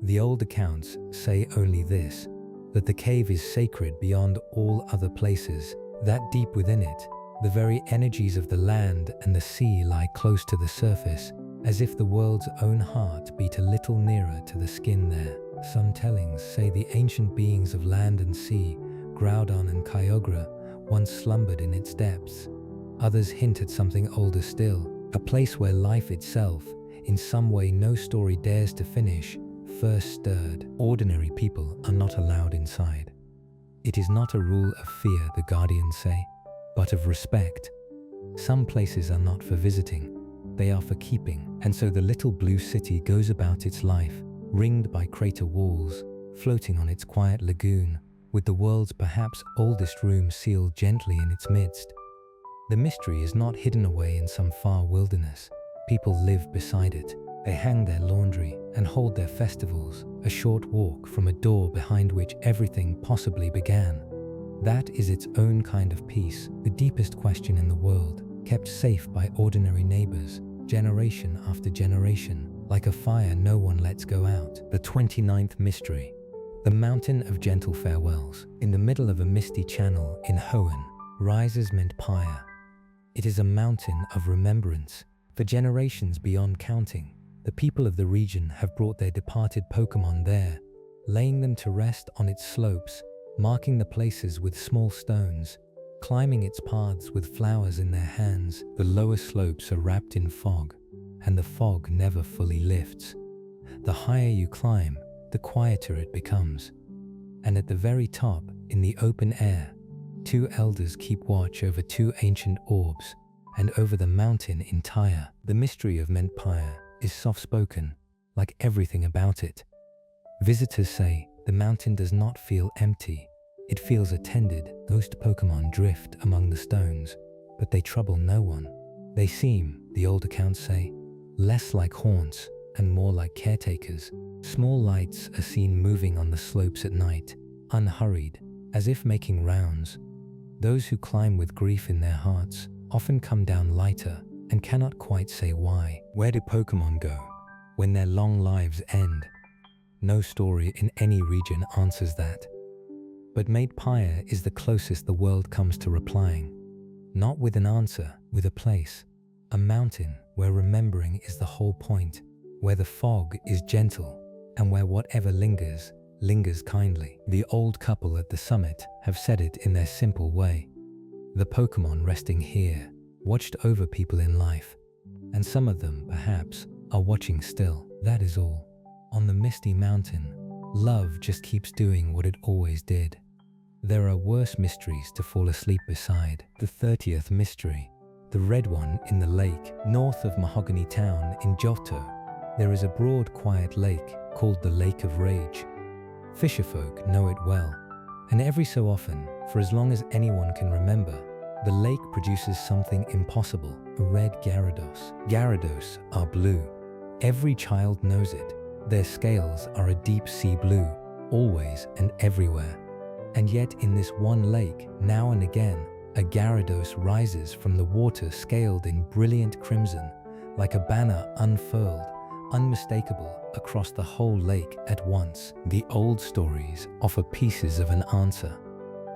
The old accounts say only this, that the cave is sacred beyond all other places, that deep within it, the very energies of the land and the sea lie close to the surface, as if the world's own heart beat a little nearer to the skin there. Some tellings say the ancient beings of land and sea, Groudon and Kyogre, once slumbered in its depths. Others hint at something older still, a place where life itself, in some way no story dares to finish, first stirred. Ordinary people are not allowed inside. It is not a rule of fear, the guardians say, but of respect. Some places are not for visiting, they are for keeping, and so the little blue city goes about its life, ringed by crater walls, floating on its quiet lagoon, with the world's perhaps oldest room sealed gently in its midst. The mystery is not hidden away in some far wilderness. People live beside it. They hang their laundry and hold their festivals, a short walk from a door behind which everything possibly began. That is its own kind of peace, the deepest question in the world, kept safe by ordinary neighbors, generation after generation, like a fire no one lets go out. The 29th mystery. The Mountain of Gentle Farewells. In the middle of a misty channel in Hoenn rises Mentpire. It is a mountain of remembrance. For generations beyond counting, the people of the region have brought their departed Pokémon there, laying them to rest on its slopes, marking the places with small stones, climbing its paths with flowers in their hands. The lower slopes are wrapped in fog, and the fog never fully lifts. The higher you climb, the quieter it becomes. And at the very top, in the open air, 2 elders keep watch over 2 ancient orbs, and over the mountain entire. The mystery of Mentpire is soft-spoken, like everything about it. Visitors say the mountain does not feel empty. It feels attended. Most Pokémon drift among the stones, but they trouble no one. They seem, the old accounts say, less like haunts and more like caretakers. Small lights are seen moving on the slopes at night, unhurried, as if making rounds. Those who climb with grief in their hearts often come down lighter and cannot quite say why. Where do Pokémon go when their long lives end? No story in any region answers that. But Mentpire is the closest the world comes to replying. Not with an answer, with a place. A mountain where remembering is the whole point. where the fog is gentle, and where whatever lingers, lingers kindly. The old couple at the summit have said it in their simple way. The Pokémon resting here watched over people in life, and some of them, perhaps, are watching still. That is all. On the misty mountain, love just keeps doing what it always did. There are worse mysteries to fall asleep beside. The 30th mystery, the red one in the lake. North of Mahogany Town in Johto, there is a broad, quiet lake called the Lake of Rage. Fisherfolk know it well, and every so often, for as long as anyone can remember, the lake produces something impossible, a red Gyarados. Gyarados are blue. Every child knows it. Their scales are a deep sea blue, always and everywhere. And yet in this one lake, now and again, a Gyarados rises from the water scaled in brilliant crimson, like a banner unfurled, unmistakable across the whole lake at once. The old stories offer pieces of an answer.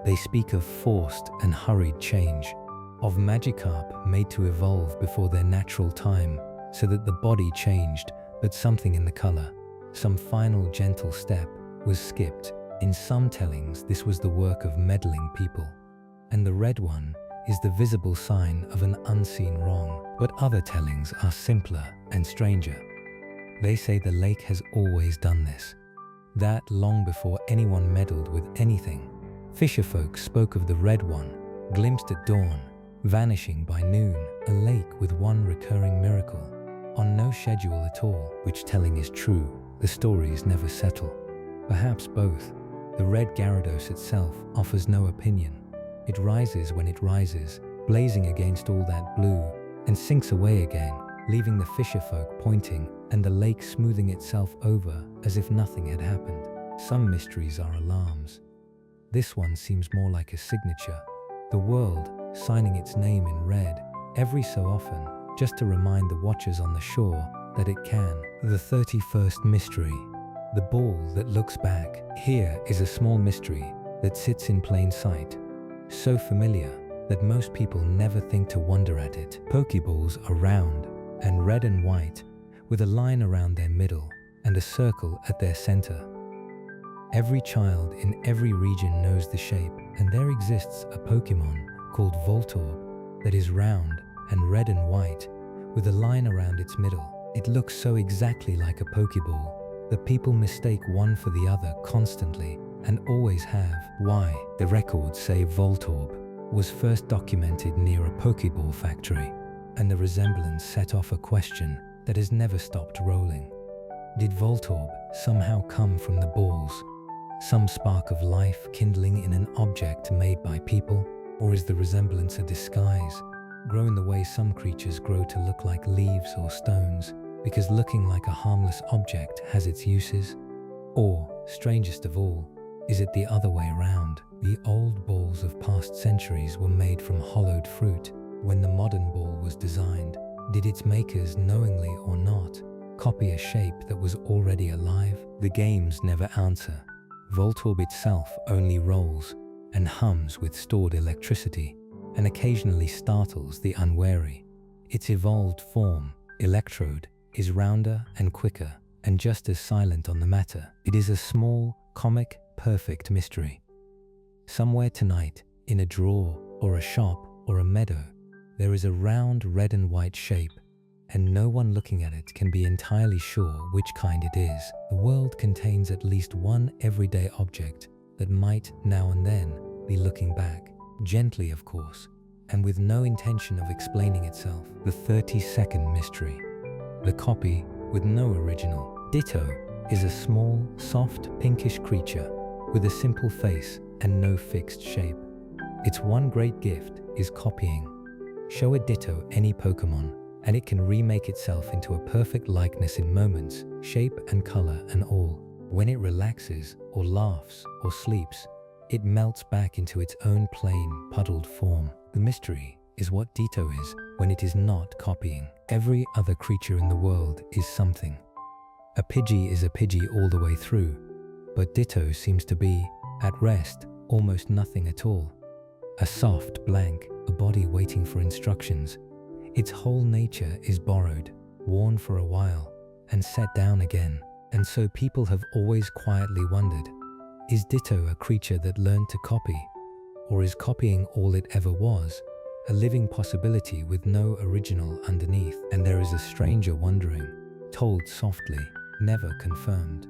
They speak of forced and hurried change, of Magikarp made to evolve before their natural time, so that the body changed, but something in the color, some final gentle step, was skipped. In some tellings, this was the work of meddling people, and the red one is the visible sign of an unseen wrong. But other tellings are simpler and stranger. They say the lake has always done this, that long before anyone meddled with anything. Fisherfolk spoke of the red one, glimpsed at dawn, vanishing by noon, a lake with one recurring miracle, on no schedule at all. Which telling is true? The stories never settle. Perhaps both. The red Gyarados itself offers no opinion. It rises when it rises, blazing against all that blue, and sinks away again, leaving the fisherfolk pointing and the lake smoothing itself over as if nothing had happened. Some mysteries are alarms. This one seems more like a signature, the world signing its name in red, every so often, just to remind the watchers on the shore that it can. The 31st mystery, the ball that looks back. Here is a small mystery that sits in plain sight, so familiar that most people never think to wonder at it. Pokeballs are round and red and white, with a line around their middle and a circle at their center. Every child in every region knows the shape, and there exists a Pokémon called Voltorb that is round and red and white, with a line around its middle. It looks so exactly like a Pokeball that people mistake one for the other constantly, and always have. Why? The records say Voltorb was first documented near a Pokeball factory, and the resemblance set off a question that has never stopped rolling. Did Voltorb somehow come from the balls? Some spark of life kindling in an object made by people? Or is the resemblance a disguise, grown the way some creatures grow to look like leaves or stones, because looking like a harmless object has its uses? Or, strangest of all, is it the other way around? The old balls of past centuries were made from hollowed fruit. When the modern ball was designed, did its makers, knowingly or not, copy a shape that was already alive? The games never answer. Voltorb itself only rolls and hums with stored electricity, and occasionally startles the unwary. Its evolved form, Electrode, is rounder and quicker, and just as silent on the matter. It is a small, comic, perfect mystery. Somewhere tonight, in a drawer or a shop or a meadow, there is a round red and white shape, and no one looking at it can be entirely sure which kind it is. The world contains at least one everyday object that might, now and then, be looking back, gently of course, and with no intention of explaining itself. The 32nd mystery, the copy with no original. Ditto is a small, soft, pinkish creature with a simple face and no fixed shape. Its one great gift is copying. Show a Ditto any Pokémon, and it can remake itself into a perfect likeness in moments, shape and color and all. When it relaxes, or laughs, or sleeps, it melts back into its own plain, puddled form. The mystery is what Ditto is when it is not copying. Every other creature in the world is something. A Pidgey is a Pidgey all the way through, but Ditto seems to be, at rest, almost nothing at all. A soft blank, a body waiting for instructions. Its whole nature is borrowed, worn for a while, and set down again. And so people have always quietly wondered, is Ditto a creature that learned to copy? Or is copying all it ever was, a living possibility with no original underneath? And there is a stranger wondering, told softly, never confirmed.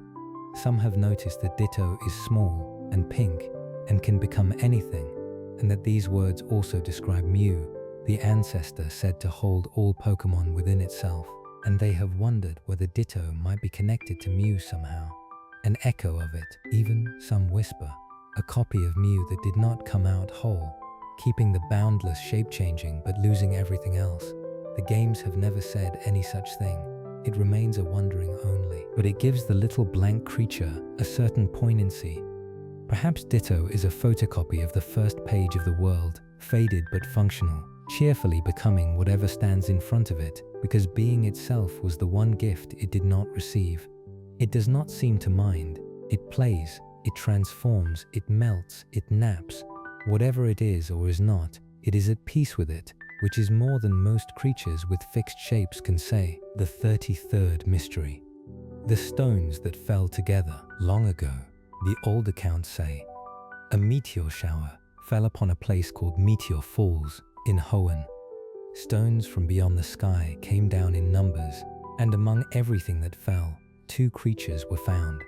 Some have noticed that Ditto is small and pink and can become anything, and that these words also describe Mew, the ancestor said to hold all Pokémon within itself. And they have wondered whether Ditto might be connected to Mew somehow. An echo of it, even some whisper. A copy of Mew that did not come out whole, keeping the boundless shape-changing but losing everything else. The games have never said any such thing. It remains a wondering only. But it gives the little blank creature a certain poignancy. Perhaps Ditto is a photocopy of the first page of the world, faded but functional, cheerfully becoming whatever stands in front of it, because being itself was the one gift it did not receive. It does not seem to mind. It plays, it transforms, it melts, it naps. Whatever it is or is not, it is at peace with it, which is more than most creatures with fixed shapes can say. The 33rd mystery. The stones that fell together long ago, the old accounts say. A meteor shower fell upon a place called Meteor Falls in Hoenn. Stones from beyond the sky came down in numbers, and among everything that fell, 2 creatures were found.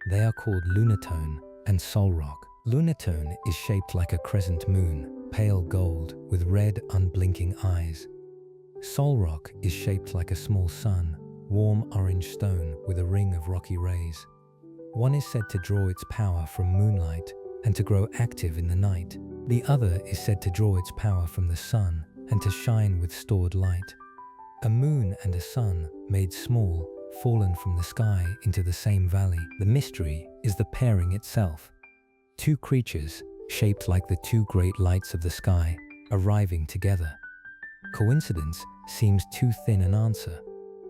They are called Lunatone and Solrock. Lunatone is shaped like a crescent moon, pale gold with red unblinking eyes. Solrock is shaped like a small sun, warm orange stone with a ring of rocky rays. One is said to draw its power from moonlight and to grow active in the night. The other is said to draw its power from the sun and to shine with stored light. A moon and a sun, made small, fallen from the sky into the same valley. The mystery is the pairing itself. 2 creatures, shaped like the 2 great lights of the sky, arriving together. Coincidence seems too thin an answer.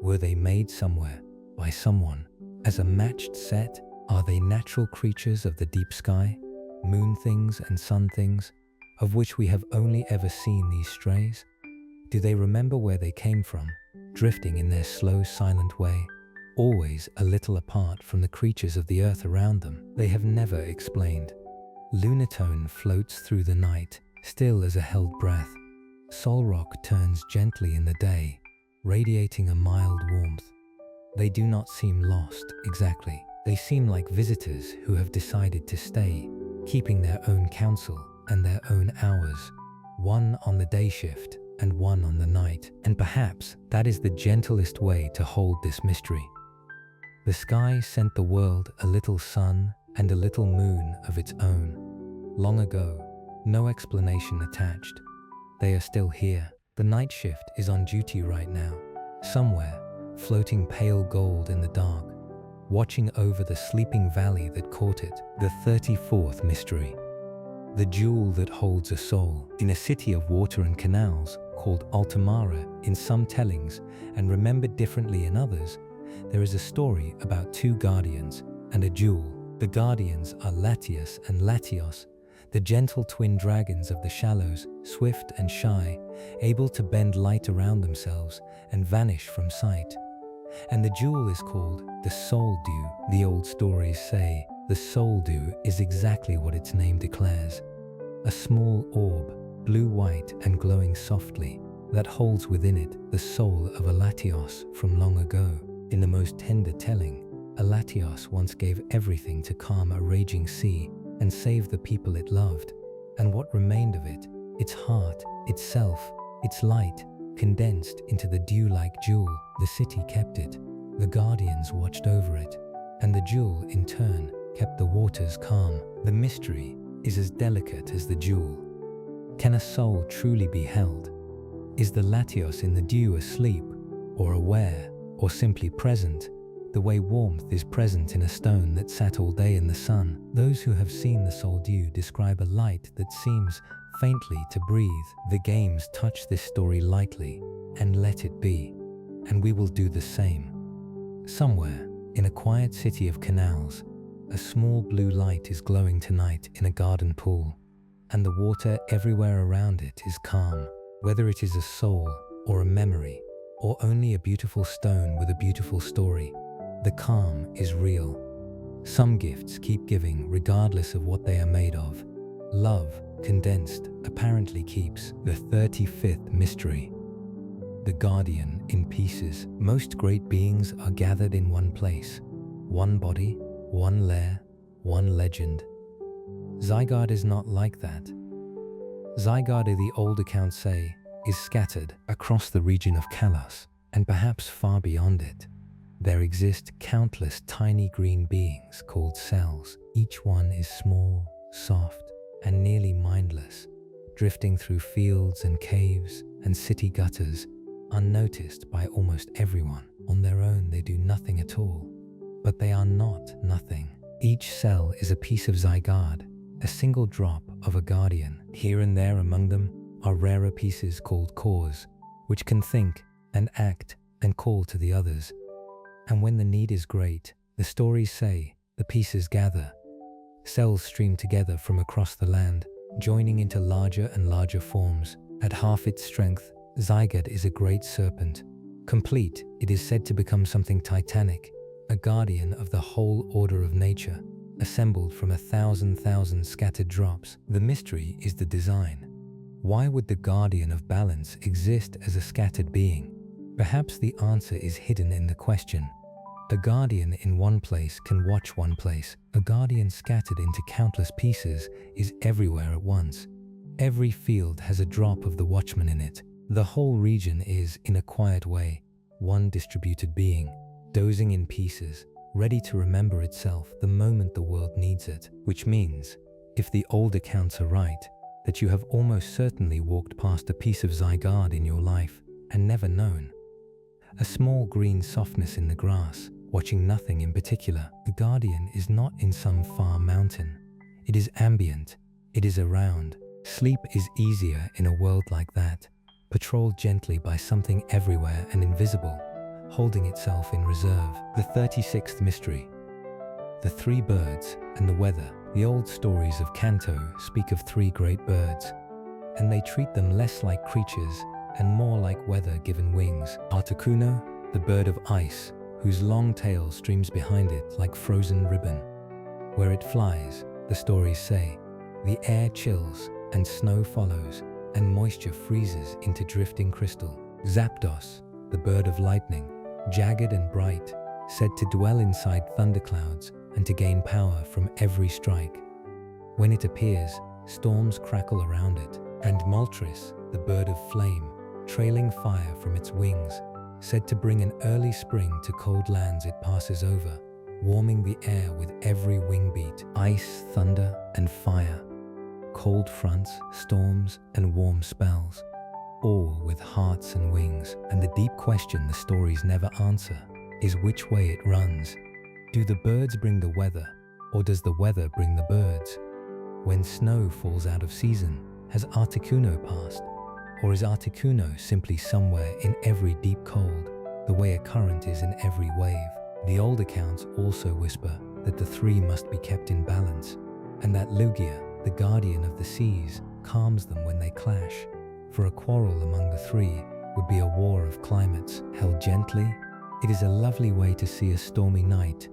Were they made somewhere, by someone? As a matched set, are they natural creatures of the deep sky? Moon things and sun things, of which we have only ever seen these strays? Do they remember where they came from, drifting in their slow, silent way, always a little apart from the creatures of the earth around them? They have never explained. Lunatone floats through the night, still as a held breath. Solrock turns gently in the day, radiating a mild warmth. They do not seem lost, exactly. They seem like visitors who have decided to stay, keeping their own counsel and their own hours, one on the day shift and one on the night. And perhaps that is the gentlest way to hold this mystery. The sky sent the world a little sun and a little moon of its own. Long ago, no explanation attached. They are still here. The night shift is on duty right now, somewhere, floating pale gold in the dark, watching over the sleeping valley that caught it. The 34th mystery. The jewel that holds a soul. In a city of water and canals called Altamara in some tellings and remembered differently in others, there is a story about 2 guardians and a jewel. The guardians are Latios and Latios, the gentle twin dragons of the shallows, swift and shy, able to bend light around themselves and vanish from sight. And the jewel is called the Soul Dew. The old stories say the Soul Dew is exactly what its name declares. A small orb, blue-white and glowing softly, that holds within it the soul of a Latios from long ago. In the most tender telling, a Latios once gave everything to calm a raging sea and save the people it loved. And what remained of it, its heart, itself, its light, condensed into the dew-like jewel, the city kept it. The guardians watched over it, and the jewel, in turn, kept the waters calm. The mystery is as delicate as the jewel. Can a soul truly be held? Is the Latios in the dew asleep, or aware, or simply present, the way warmth is present in a stone that sat all day in the sun? Those who have seen the Soul Dew describe a light that seems faintly to breathe. The games touch this story lightly and let it be, and we will do the same. Somewhere, in a quiet city of canals, a small blue light is glowing tonight in a garden pool, and the water everywhere around it is calm. Whether it is a soul or a memory, or only a beautiful stone with a beautiful story. The calm is real. Some gifts keep giving regardless of what they are made of. Love, condensed, apparently keeps. The 35th mystery. The guardian in pieces. Most great beings are gathered in one place. One body, one lair, one legend. Zygarde is not like that. Zygarde, the old accounts say, is scattered across the region of Kalos, and perhaps far beyond it. There exist countless tiny green beings called cells. Each one is small, soft, and nearly mindless, drifting through fields and caves and city gutters, unnoticed by almost everyone. On their own, they do nothing at all. But they are not nothing. Each cell is a piece of Zygarde, a single drop of a guardian. Here and there among them are rarer pieces called cores, which can think and act and call to the others. And when the need is great, the stories say, the pieces gather. Cells stream together from across the land, joining into larger and larger forms. At half its strength, Zygarde is a great serpent. Complete, it is said to become something titanic, a guardian of the whole order of nature, assembled from 1,000 scattered drops. The mystery is the design. Why would the guardian of balance exist as a scattered being? Perhaps the answer is hidden in the question. A guardian in one place can watch one place. A guardian scattered into countless pieces is everywhere at once. Every field has a drop of the watchman in it. The whole region is, in a quiet way, one distributed being, dozing in pieces, ready to remember itself the moment the world needs it. Which means, if the old accounts are right, that you have almost certainly walked past a piece of Zygarde in your life and never known. A small green softness in the grass, watching nothing in particular. The guardian is not in some far mountain. It is ambient. It is around. Sleep is easier in a world like that, patrolled gently by something everywhere and invisible, holding itself in reserve. The 36th mystery. The three birds and the weather. The old stories of Kanto speak of three great birds, and they treat them less like creatures and more like weather given wings. Articuno, the bird of ice, whose long tail streams behind it like frozen ribbon. Where it flies, the stories say, the air chills and snow follows, and moisture freezes into drifting crystal. Zapdos, the bird of lightning, jagged and bright, said to dwell inside thunderclouds and to gain power from every strike. When it appears, storms crackle around it. And Moltres, the bird of flame, trailing fire from its wings, said to bring an early spring to cold lands it passes over, warming the air with every wing beat. Ice, thunder, and fire. Cold fronts, storms, and warm spells, all with hearts and wings. And the deep question the stories never answer is which way it runs. Do the birds bring the weather, or does the weather bring the birds? When snow falls out of season, has Articuno passed? Or is Articuno simply somewhere in every deep cold, the way a current is in every wave? The old accounts also whisper that the three must be kept in balance, and that Lugia, the guardian of the seas, calms them when they clash. For a quarrel among the three would be a war of climates. Held gently, it is a lovely way to see a stormy night.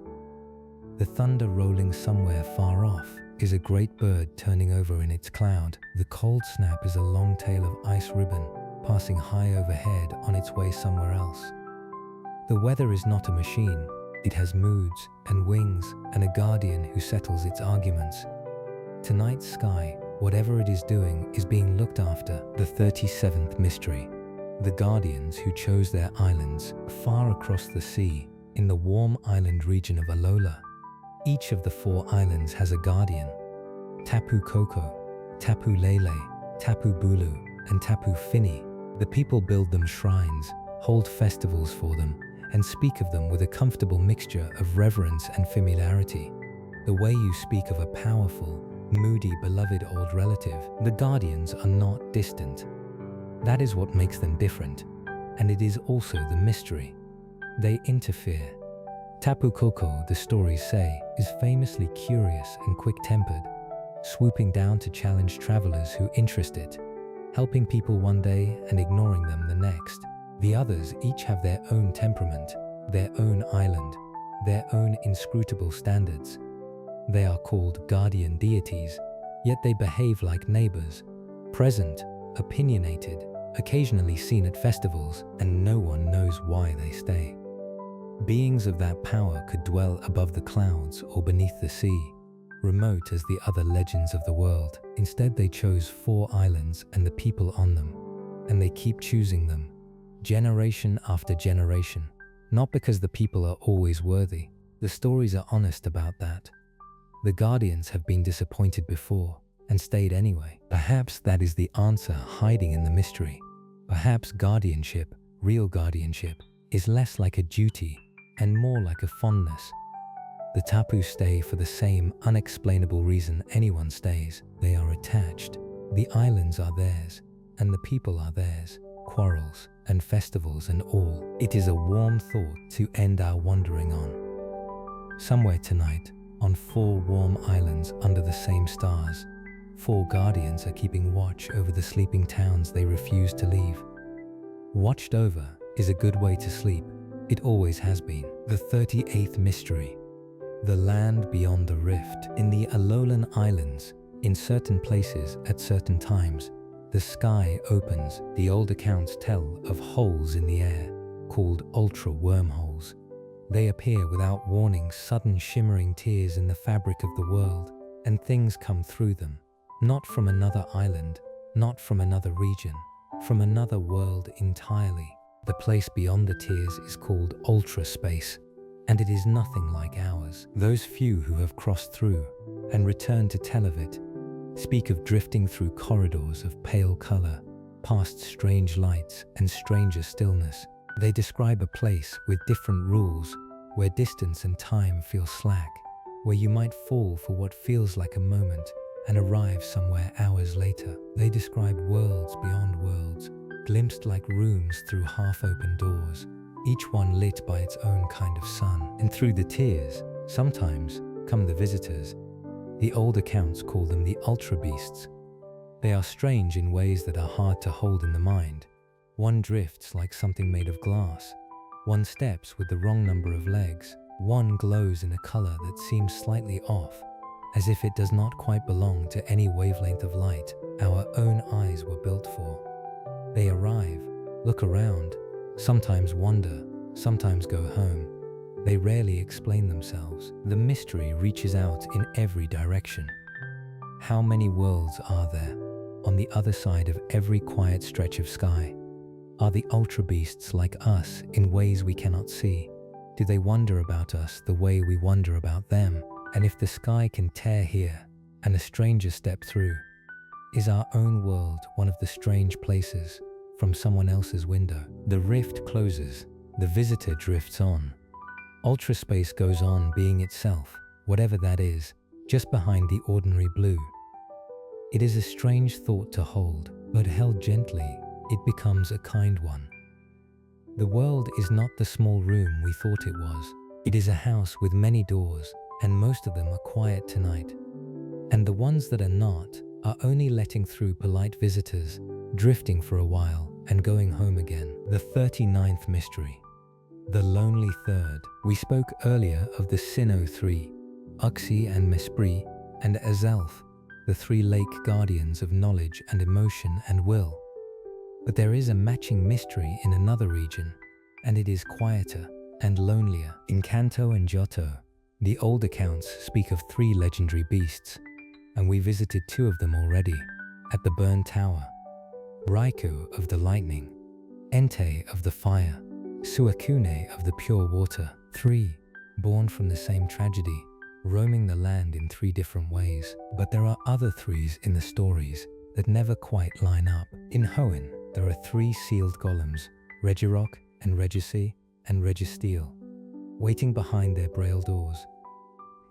The thunder rolling somewhere far off is a great bird turning over in its cloud. The cold snap is a long tail of ice ribbon passing high overhead on its way somewhere else. The weather is not a machine. It has moods and wings and a guardian who settles its arguments. Tonight's sky, whatever it is doing, is being looked after. The 37th mystery. The guardians who chose their islands far across the sea in the warm island region of Alola. Each of the 4 islands has a guardian. Tapu Koko, Tapu Lele, Tapu Bulu, and Tapu Fini. The people build them shrines, hold festivals for them, and speak of them with a comfortable mixture of reverence and familiarity. The way you speak of a powerful, moody, beloved old relative. The guardians are not distant. That is what makes them different, and it is also the mystery. They interfere. Tapu Koko, the stories say, is famously curious and quick-tempered, swooping down to challenge travelers who interest it, helping people one day and ignoring them the next. The others each have their own temperament, their own island, their own inscrutable standards. They are called guardian deities, yet they behave like neighbors, present, opinionated, occasionally seen at festivals, and no one knows why they stay. Beings of that power could dwell above the clouds or beneath the sea, remote as the other legends of the world. Instead, they chose 4 islands and the people on them, and they keep choosing them, generation after generation. Not because the people are always worthy. The stories are honest about that. The guardians have been disappointed before and stayed anyway. Perhaps that is the answer hiding in the mystery. Perhaps guardianship, real guardianship, is less like a duty and more like a fondness. The Tapu stay for the same unexplainable reason anyone stays. They are attached. The islands are theirs, and the people are theirs. Quarrels and festivals and all. It is a warm thought to end our wandering on. Somewhere tonight, on 4 warm islands under the same stars, 4 guardians are keeping watch over the sleeping towns they refuse to leave. Watched over is a good way to sleep. It always has been. The 38th mystery. The land beyond the rift. In the Alolan Islands, in certain places at certain times, the sky opens. The old accounts tell of holes in the air, called ultra wormholes. They appear without warning, sudden shimmering tears in the fabric of the world, and things come through them. Not from another island, not from another region, from another world entirely. The place beyond the tears is called ultra space, and it is nothing like ours. Those few who have crossed through and returned to tell of it speak of drifting through corridors of pale color, past strange lights and stranger stillness. They describe a place with different rules, where distance and time feel slack, where you might fall for what feels like a moment and arrive somewhere hours later. They describe worlds beyond worlds, glimpsed like rooms through half-open doors, each one lit by its own kind of sun. And through the tears, sometimes, come the visitors. The old accounts call them the ultra beasts. They are strange in ways that are hard to hold in the mind. One drifts like something made of glass. One steps with the wrong number of legs. One glows in a color that seems slightly off, as if it does not quite belong to any wavelength of light our own eyes were built for. They arrive, look around, sometimes wonder, sometimes go home. They rarely explain themselves. The mystery reaches out in every direction. How many worlds are there on the other side of every quiet stretch of sky? Are the ultra beasts like us in ways we cannot see? Do they wonder about us the way we wonder about them? And if the sky can tear here and a stranger step through, is our own world one of the strange places from someone else's window? The rift closes, the visitor drifts on. Ultraspace goes on being itself, whatever that is, just behind the ordinary blue. It is a strange thought to hold, but held gently, it becomes a kind one. The world is not the small room we thought it was. It is a house with many doors, and most of them are quiet tonight. And the ones that are not are only letting through polite visitors, drifting for a while and going home again. The 39th mystery. The Lonely Third. We spoke earlier of the Sinnoh Three, Uxie and Mesprit, and Azelf, the 3 lake guardians of knowledge and emotion and will. But there is a matching mystery in another region, and it is quieter and lonelier. In Kanto and Johto, the old accounts speak of 3 legendary beasts, and we visited 2 of them already, at the Burned Tower. Raikou of the lightning, Entei of the fire, Suakune of the pure water. 3, born from the same tragedy, roaming the land in 3 different ways. But there are other 3s in the stories that never quite line up. In Hoenn, there are 3 sealed golems, Regirock and Regice and Registeel, waiting behind their braille doors.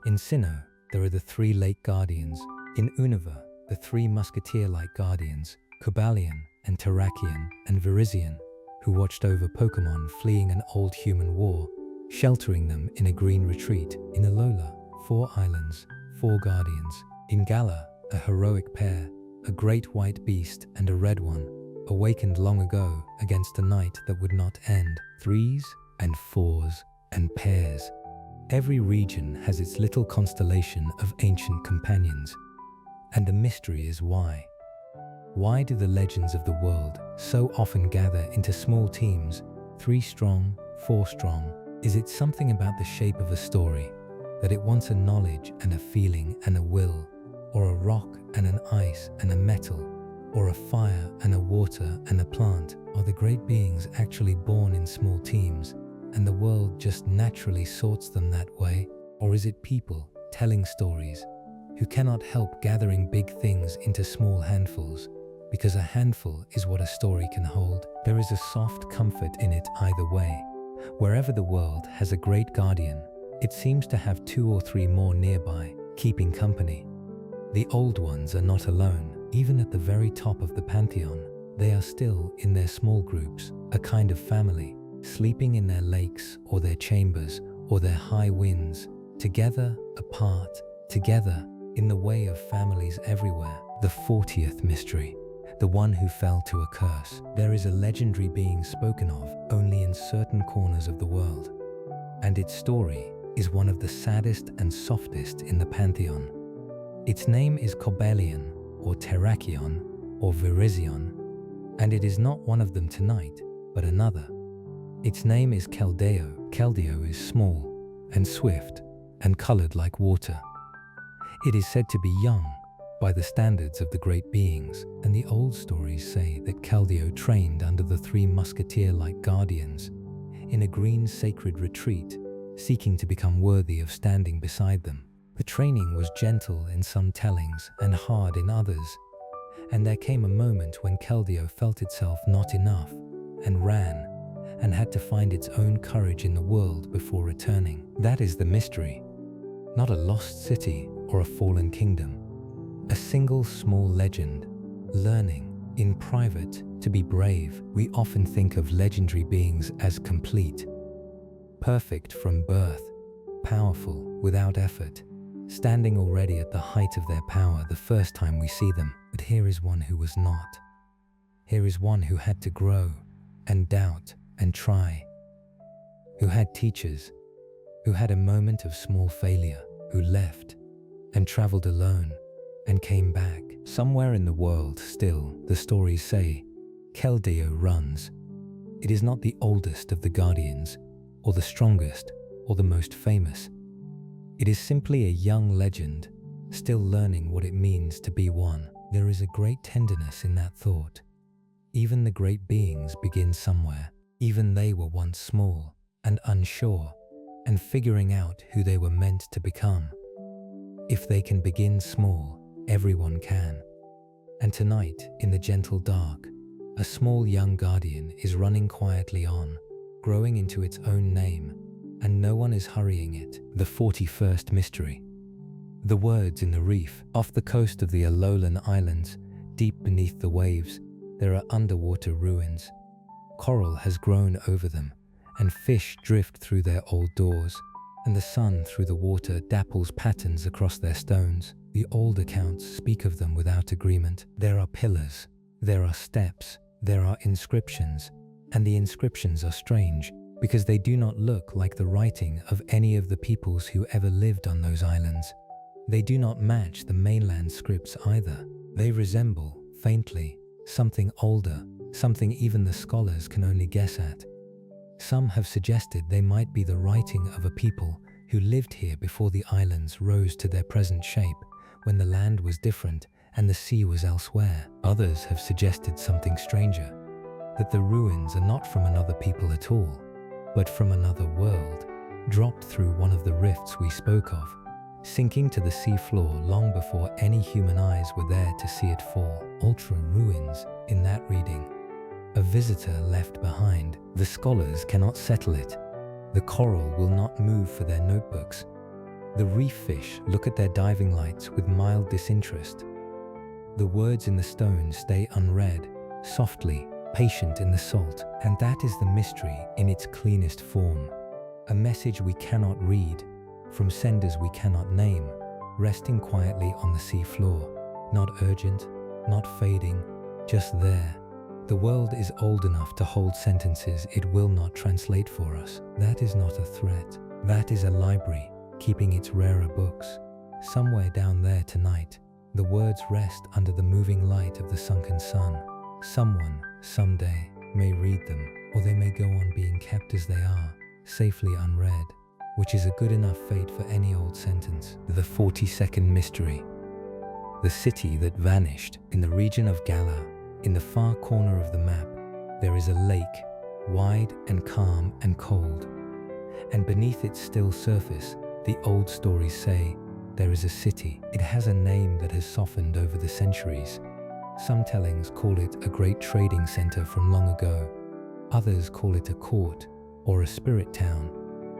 In Sinnoh, there are the 3 lake guardians. In Unova, the 3 musketeer-like guardians, Cobalion and Terrakion and Virizion, who watched over Pokémon fleeing an old human war, sheltering them in a green retreat. In Alola, 4 islands, 4 guardians. In Galar, a heroic pair, a great white beast and a red one, awakened long ago against a night that would not end. Threes and fours and pairs. Every region has its little constellation of ancient companions. And the mystery is why. Why do the legends of the world so often gather into small teams, 3 strong, 4 strong? Is it something about the shape of a story, that it wants a knowledge and a feeling and a will, or a rock and an ice and a metal, or a fire and a water and a plant? Are the great beings actually born in small teams, and the world just naturally sorts them that way? Or is it people telling stories who cannot help gathering big things into small handfuls, because a handful is what a story can hold? There is a soft comfort in it either way. Wherever the world has a great guardian, it seems to have 2 or 3 more nearby, keeping company. The old ones are not alone. Even at the very top of the pantheon, they are still in their small groups, a kind of family, sleeping in their lakes or their chambers or their high winds, together, apart, together, in the way of families everywhere. The 40th mystery, the one who fell to a curse. There is a legendary being spoken of only in certain corners of the world, and its story is one of the saddest and softest in the pantheon. Its name is Cobalion, or Terrakion, or Virizion, and it is not one of them tonight, but another. Its name is Keldeo. Keldeo is small and swift and colored like water. It is said to be young by the standards of the great beings, and the old stories say that Keldeo trained under the 3 musketeer-like guardians in a green sacred retreat, seeking to become worthy of standing beside them. The training was gentle in some tellings and hard in others, and there came a moment when Keldeo felt itself not enough and ran, and had to find its own courage in the world before returning. That is the mystery. Not a lost city or a fallen kingdom. A single small legend, learning, in private, to be brave. We often think of legendary beings as complete, perfect from birth, powerful without effort, standing already at the height of their power the first time we see them. But here is one who was not. Here is one who had to grow and doubt and try, who had teachers, who had a moment of small failure, who left and traveled alone and came back. Somewhere in the world still, the stories say, Keldeo runs. It is not the oldest of the guardians, or the strongest, or the most famous. It is simply a young legend, still learning what it means to be one. There is a great tenderness in that thought. Even the great beings begin somewhere. Even they were once small and unsure, and figuring out who they were meant to become. If they can begin small, everyone can. And tonight, in the gentle dark, a small young guardian is running quietly on, growing into its own name, and no one is hurrying it. The 41st mystery. The words in the reef. Off the coast of the Alolan Islands, deep beneath the waves, there are underwater ruins. Coral has grown over them, and fish drift through their old doors, and the sun through the water dapples patterns across their stones. The old accounts speak of them without agreement. There are pillars, there are steps, there are inscriptions, and the inscriptions are strange because they do not look like the writing of any of the peoples who ever lived on those islands. They do not match the mainland scripts either. They resemble, faintly, something older, something even the scholars can only guess at. Some have suggested they might be the writing of a people who lived here before the islands rose to their present shape, when the land was different and the sea was elsewhere. Others have suggested something stranger, that the ruins are not from another people at all, but from another world, dropped through one of the rifts we spoke of, sinking to the sea floor long before any human eyes were there to see it fall. Ultra ruins in that reading. A visitor left behind. The scholars cannot settle it. The coral will not move for their notebooks. The reef fish look at their diving lights with mild disinterest. The words in the stone stay unread, softly, patient in the salt. And that is the mystery in its cleanest form. A message we cannot read, from senders we cannot name, resting quietly on the sea floor. Not urgent, not fading, just there, The world is old enough to hold sentences it will not translate for us. That is not a threat. That is a library, keeping its rarer books. Somewhere down there tonight, the words rest under the moving light of the sunken sun. Someone, someday, may read them, or they may go on being kept as they are, safely unread, which is a good enough fate for any old sentence. The 42nd mystery. The city that vanished. In the region of Galar, in the far corner of the map, there is a lake, wide and calm and cold. And beneath its still surface, the old stories say, there is a city. It has a name that has softened over the centuries. Some tellings call it a great trading center from long ago. Others call it a court, or a spirit town,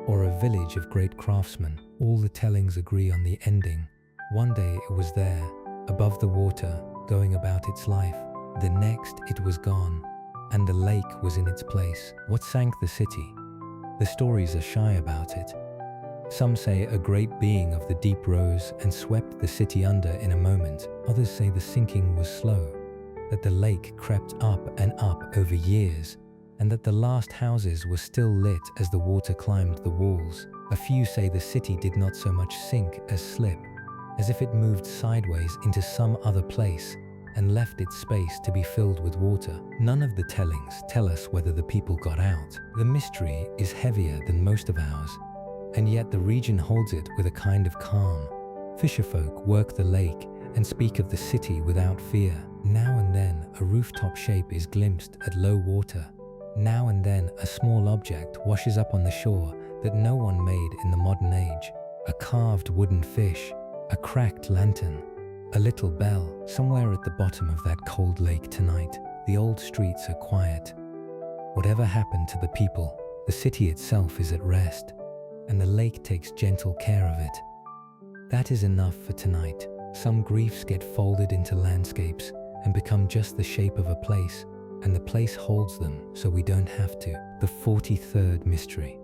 or a village of great craftsmen. All the tellings agree on the ending. One day it was there, above the water, going about its life. The next it was gone, and the lake was in its place. What sank the city? The stories are shy about it. Some say a great being of the deep rose and swept the city under in a moment. Others say the sinking was slow, that the lake crept up and up over years, and that the last houses were still lit as the water climbed the walls. A few say the city did not so much sink as slip, as if it moved sideways into some other place and left its space to be filled with water. None of the tellings tell us whether the people got out. The mystery is heavier than most of ours, and yet the region holds it with a kind of calm. Fisherfolk work the lake and speak of the city without fear. Now and then a rooftop shape is glimpsed at low water. Now and then a small object washes up on the shore that no one made in the modern age. A carved wooden fish, a cracked lantern, a little bell. Somewhere at the bottom of that cold lake tonight, the old streets are quiet. Whatever happened to the people, the city itself is at rest, and the lake takes gentle care of it. That is enough for tonight. Some griefs get folded into landscapes and become just the shape of a place, and the place holds them so we don't have to. The 43rd mystery.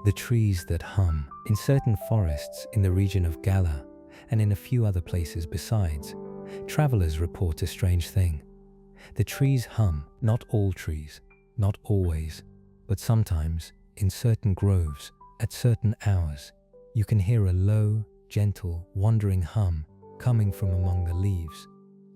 The trees that hum. In certain forests in the region of Galar, and in a few other places besides, travelers report a strange thing. The trees hum. Not all trees, not always, but sometimes, in certain groves, at certain hours, you can hear a low, gentle, wandering hum coming from among the leaves.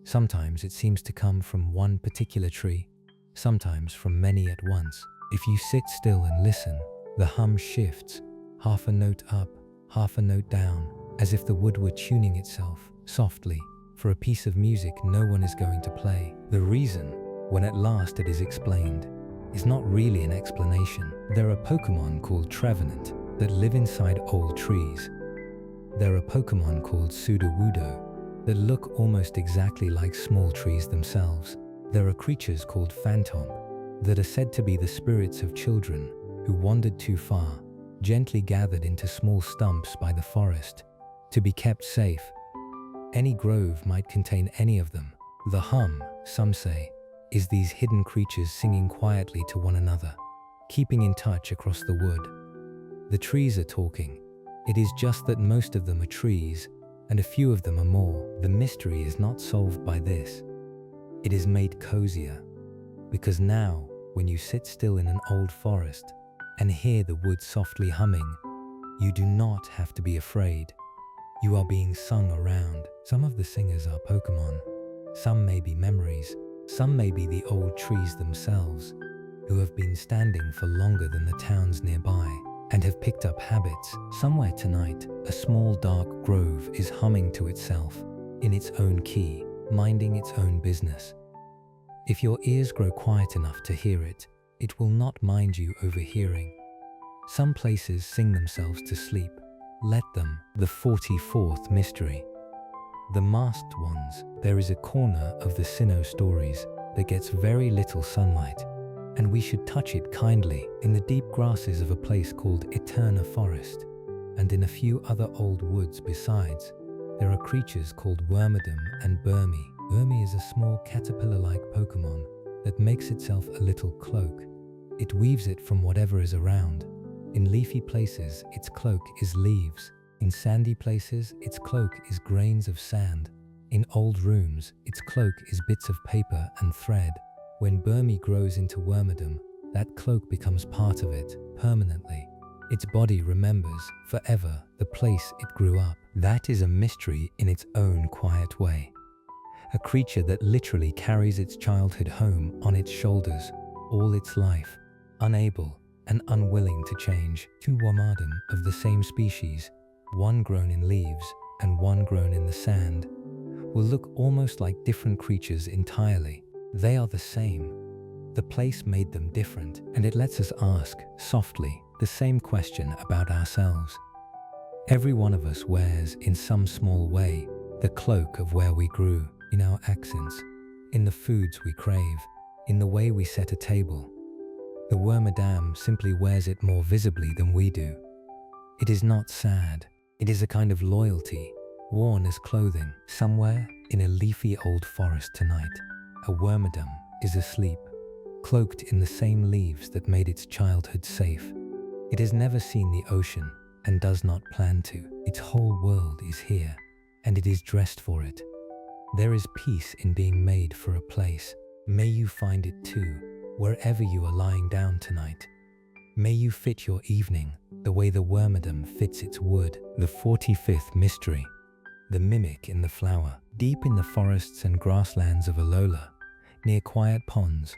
Sometimes it seems to come from one particular tree, sometimes from many at once. If you sit still and listen, the hum shifts, half a note up, half a note down, as if the wood were tuning itself, softly, for a piece of music no one is going to play. The reason, when at last it is explained, is not really an explanation. There are Pokémon called Trevenant that live inside old trees. There are Pokémon called Sudowoodo that look almost exactly like small trees themselves. There are creatures called Phantom that are said to be the spirits of children who wandered too far, gently gathered into small stumps by the forest, to be kept safe. Any grove might contain any of them. The hum, some say, is these hidden creatures singing quietly to one another, keeping in touch across the wood. The trees are talking. It is just that most of them are trees, and a few of them are more. The mystery is not solved by this. It is made cozier, because now, when you sit still in an old forest and hear the wood softly humming, you do not have to be afraid. You are being sung around. Some of the singers are Pokémon. Some may be memories. Some may be the old trees themselves, who have been standing for longer than the towns nearby and have picked up habits. Somewhere tonight, a small dark grove is humming to itself, in its own key, minding its own business. If your ears grow quiet enough to hear it, it will not mind you overhearing. Some places sing themselves to sleep. Let them. The 44th mystery. The masked ones. There is a corner of the Sinnoh stories that gets very little sunlight, and we should touch it kindly. In the deep grasses of a place called Eterna Forest, and in a few other old woods besides, there are creatures called Wormadam and Burmy. Burmy is a small caterpillar-like Pokémon that makes itself a little cloak. It weaves it from whatever is around. In leafy places, its cloak is leaves. In sandy places, its cloak is grains of sand. In old rooms, its cloak is bits of paper and thread. When Burmy grows into wormerdom, that cloak becomes part of it, permanently. Its body remembers, forever, the place it grew up. That is a mystery in its own quiet way. A creature that literally carries its childhood home on its shoulders all its life, unable and unwilling to change. Two wormerdom of the same species, one grown in leaves and one grown in the sand, will look almost like different creatures entirely. They are the same. The place made them different, and it lets us ask, softly, the same question about ourselves. Every one of us wears, in some small way, the cloak of where we grew, in our accents, in the foods we crave, in the way we set a table. The wormerdom simply wears it more visibly than we do. It is not sad. It is a kind of loyalty, worn as clothing. Somewhere in a leafy old forest tonight, a wormerdom is asleep, cloaked in the same leaves that made its childhood safe. It has never seen the ocean and does not plan to. Its whole world is here, and it is dressed for it. There is peace in being made for a place. May you find it too, wherever you are lying down tonight. May you fit your evening the way the wormerdom fits its wood. The 45th mystery. The mimic in the flower. Deep in the forests and grasslands of Alola, near quiet ponds,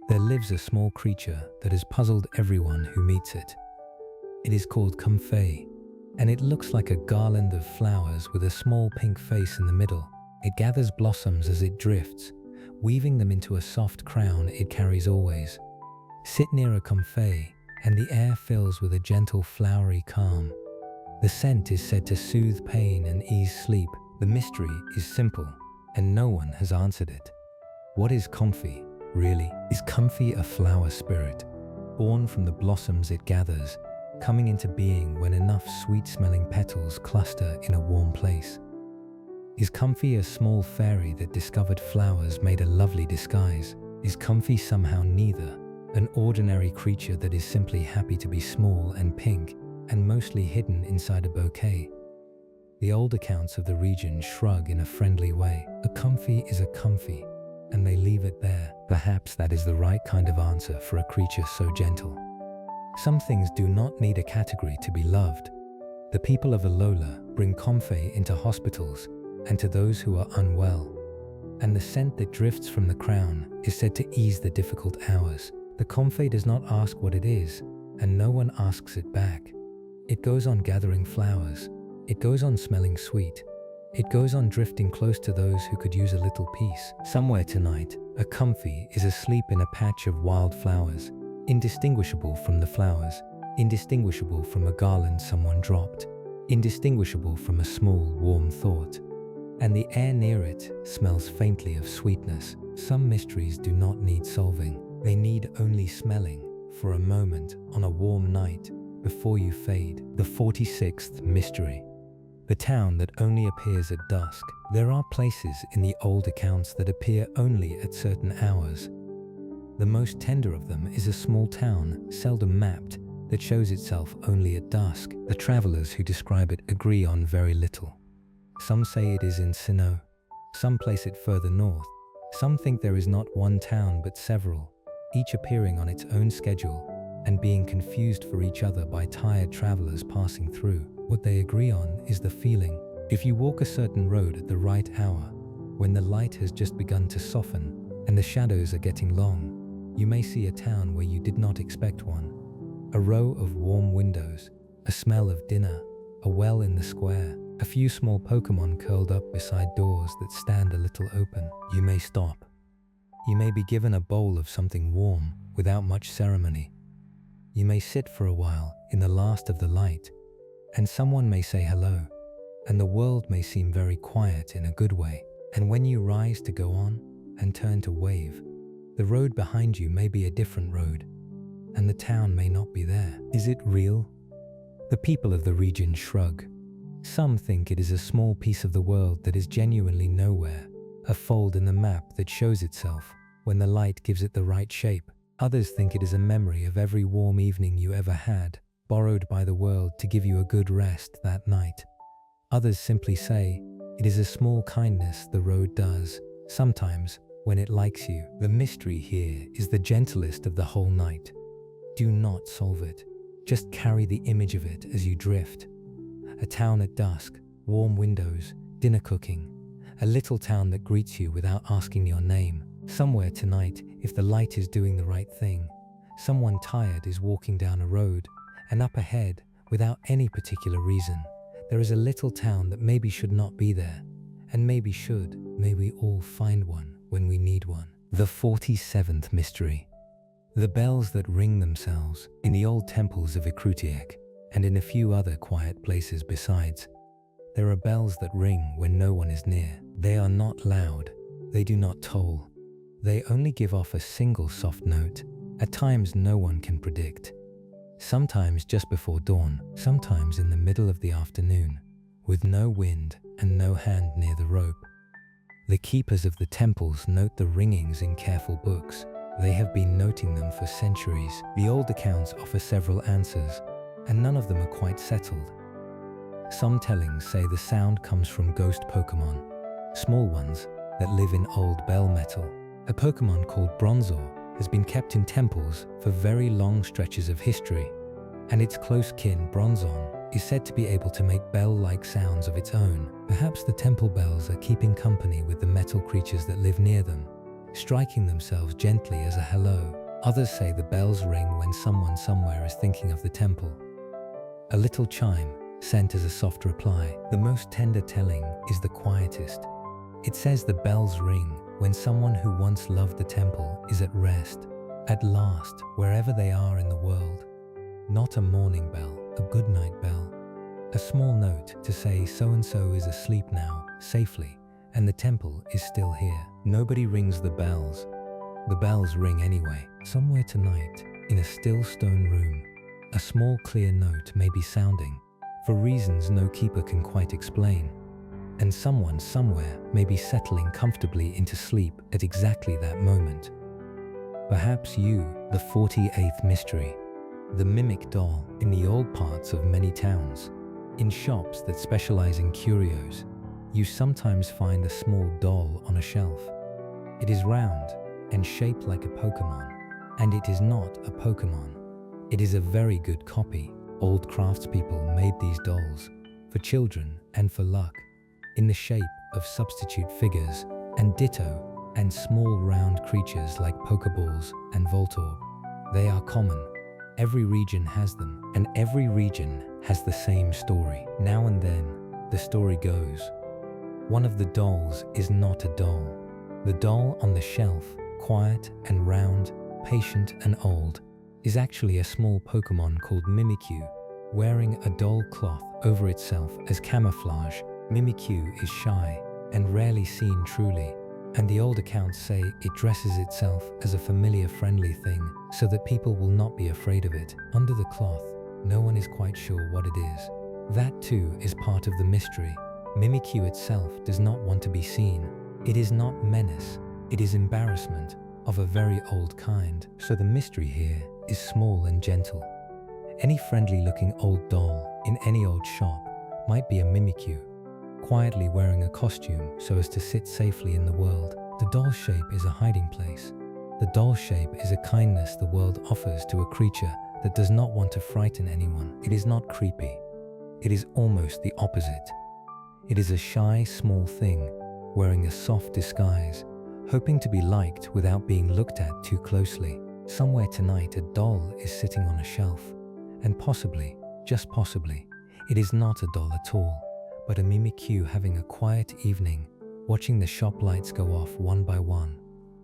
there lives a small creature that has puzzled everyone who meets it. It is called Comfey, and it looks like a garland of flowers with a small pink face in the middle. It gathers blossoms as it drifts, weaving them into a soft crown it carries always. Sit near a Comfey, and the air fills with a gentle flowery calm. The scent is said to soothe pain and ease sleep. The mystery is simple, and no one has answered it. What is Comfey, really? Is Comfey a flower spirit, born from the blossoms it gathers, coming into being when enough sweet-smelling petals cluster in a warm place? Is Comfey a small fairy that discovered flowers made a lovely disguise? Is Comfey somehow neither, an ordinary creature that is simply happy to be small and pink and mostly hidden inside a bouquet? The old accounts of the region shrug in a friendly way. A Comfey is a Comfey, and they leave it there. Perhaps that is the right kind of answer for a creature so gentle. Some things do not need a category to be loved. The people of Alola bring Comfey into hospitals and to those who are unwell, and the scent that drifts from the crown is said to ease the difficult hours. The Comfey does not ask what it is, and no one asks it back. It goes on gathering flowers. It goes on smelling sweet. It goes on drifting close to those who could use a little peace. Somewhere tonight, a Comfey is asleep in a patch of wild flowers, indistinguishable from the flowers, indistinguishable from a garland someone dropped, indistinguishable from a small, warm thought. And the air near it smells faintly of sweetness. Some mysteries do not need solving. They need only smelling for a moment on a warm night before you fade. The 46th mystery. The town that only appears at dusk. There are places in the old accounts that appear only at certain hours. The most tender of them is a small town, seldom mapped, that shows itself only at dusk. The travelers who describe it agree on very little. Some say it is in Sinnoh. Some place it further north. Some think there is not one town but several, each appearing on its own schedule and being confused for each other by tired travelers passing through. What they agree on is the feeling. If you walk a certain road at the right hour, when the light has just begun to soften and the shadows are getting long, you may see a town where you did not expect one. A row of warm windows, a smell of dinner, a well in the square, a few small Pokémon curled up beside doors that stand a little open. You may stop. You may be given a bowl of something warm without much ceremony. You may sit for a while in the last of the light, and someone may say hello, and the world may seem very quiet in a good way. And when you rise to go on and turn to wave, the road behind you may be a different road, and the town may not be there. Is it real? The people of the region shrug. Some think it is a small piece of the world that is genuinely nowhere, a fold in the map that shows itself when the light gives it the right shape. Others think it is a memory of every warm evening you ever had, borrowed by the world to give you a good rest that night. Others simply say it is a small kindness the road does, sometimes, when it likes you. The mystery here is the gentlest of the whole night. Do not solve it. Just carry the image of it as you drift. A town at dusk, warm windows, dinner cooking. A little town that greets you without asking your name. Somewhere tonight, if the light is doing the right thing. Someone tired is walking down a road, and up ahead, without any particular reason, there is a little town that maybe should not be there, and maybe should. May we all find one when we need one. The 47th mystery. The bells that ring themselves in the old temples of Ikrutiek, and in a few other quiet places besides. There are bells that ring when no one is near. They are not loud. They do not toll. They only give off a single soft note, at times no one can predict. Sometimes just before dawn, sometimes in the middle of the afternoon, with no wind and no hand near the rope. The keepers of the temples note the ringings in careful books. They have been noting them for centuries. The old accounts offer several answers, and none of them are quite settled. Some tellings say the sound comes from ghost Pokémon, small ones that live in old bell metal. A Pokémon called Bronzor has been kept in temples for very long stretches of history, and its close kin Bronzon is said to be able to make bell-like sounds of its own. Perhaps the temple bells are keeping company with the metal creatures that live near them, striking themselves gently as a hello. Others say the bells ring when someone somewhere is thinking of the temple. A little chime, sent as a soft reply. The most tender telling is the quietest. It says the bells ring when someone who once loved the temple is at rest, at last, wherever they are in the world. Not a morning bell, a goodnight bell. A small note to say so-and-so is asleep now, safely, and the temple is still here. Nobody rings the bells. The bells ring anyway. Somewhere tonight, in a still stone room, a small clear note may be sounding, for reasons no keeper can quite explain. And someone somewhere may be settling comfortably into sleep at exactly that moment. Perhaps you, the 48th mystery, the mimic doll in the old parts of many towns. In shops that specialize in curios, you sometimes find a small doll on a shelf. It is round and shaped like a Pokémon, and it is not a Pokémon. It is a very good copy. Old craftspeople made these dolls for children and for luck, in the shape of substitute figures, and ditto, and small round creatures like Pokeballs and Voltorb. They are common. Every region has them, and every region has the same story. Now and then, the story goes, one of the dolls is not a doll. The doll on the shelf, quiet and round, patient and old, is actually a small Pokémon called Mimikyu, wearing a doll cloth over itself as camouflage. Mimikyu is shy and rarely seen truly, and the old accounts say it dresses itself as a familiar friendly thing so that people will not be afraid of it. Under the cloth, no one is quite sure what it is. That too is part of the mystery. Mimikyu itself does not want to be seen. It is not menace, it is embarrassment of a very old kind. So the mystery here is small and gentle. Any friendly-looking old doll in any old shop might be a Mimikyu, quietly wearing a costume so as to sit safely in the world. The doll shape is a hiding place. The doll shape is a kindness the world offers to a creature that does not want to frighten anyone. It is not creepy. It is almost the opposite. It is a shy, small thing, wearing a soft disguise, hoping to be liked without being looked at too closely. Somewhere tonight, a doll is sitting on a shelf, and possibly, just possibly, it is not a doll at all, but a Mimikyu having a quiet evening, watching the shop lights go off one by one,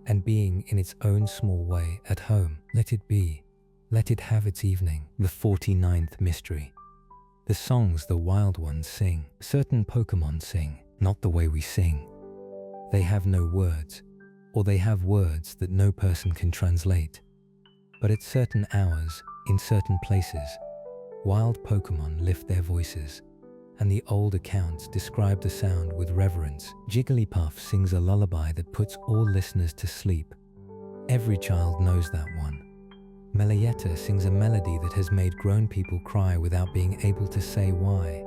and being in its own small way at home. Let it be. Let it have its evening. The 49th mystery. The songs the wild ones sing. Certain Pokémon sing, not the way we sing. They have no words, or they have words that no person can translate. But at certain hours, in certain places, wild Pokémon lift their voices, and the old accounts describe the sound with reverence. Jigglypuff sings a lullaby that puts all listeners to sleep. Every child knows that one. Melayetta sings a melody that has made grown people cry without being able to say why.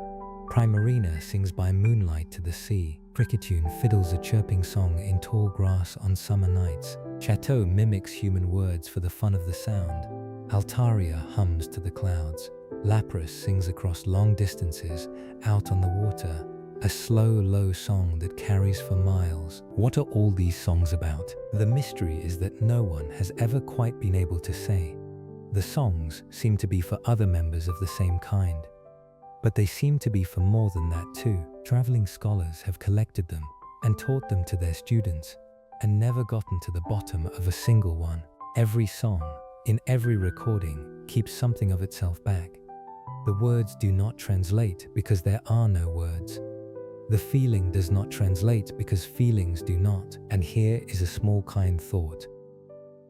Primarina sings by moonlight to the sea. Cricketune fiddles a chirping song in tall grass on summer nights. Chateau mimics human words for the fun of the sound. Altaria hums to the clouds. Lapras sings across long distances, out on the water, a slow, low song that carries for miles. What are all these songs about? The mystery is that no one has ever quite been able to say. The songs seem to be for other members of the same kind, but they seem to be for more than that too. Traveling scholars have collected them and taught them to their students, and never gotten to the bottom of a single one. Every song, in every recording, keeps something of itself back. The words do not translate because there are no words. The feeling does not translate because feelings do not. And here is a small kind thought.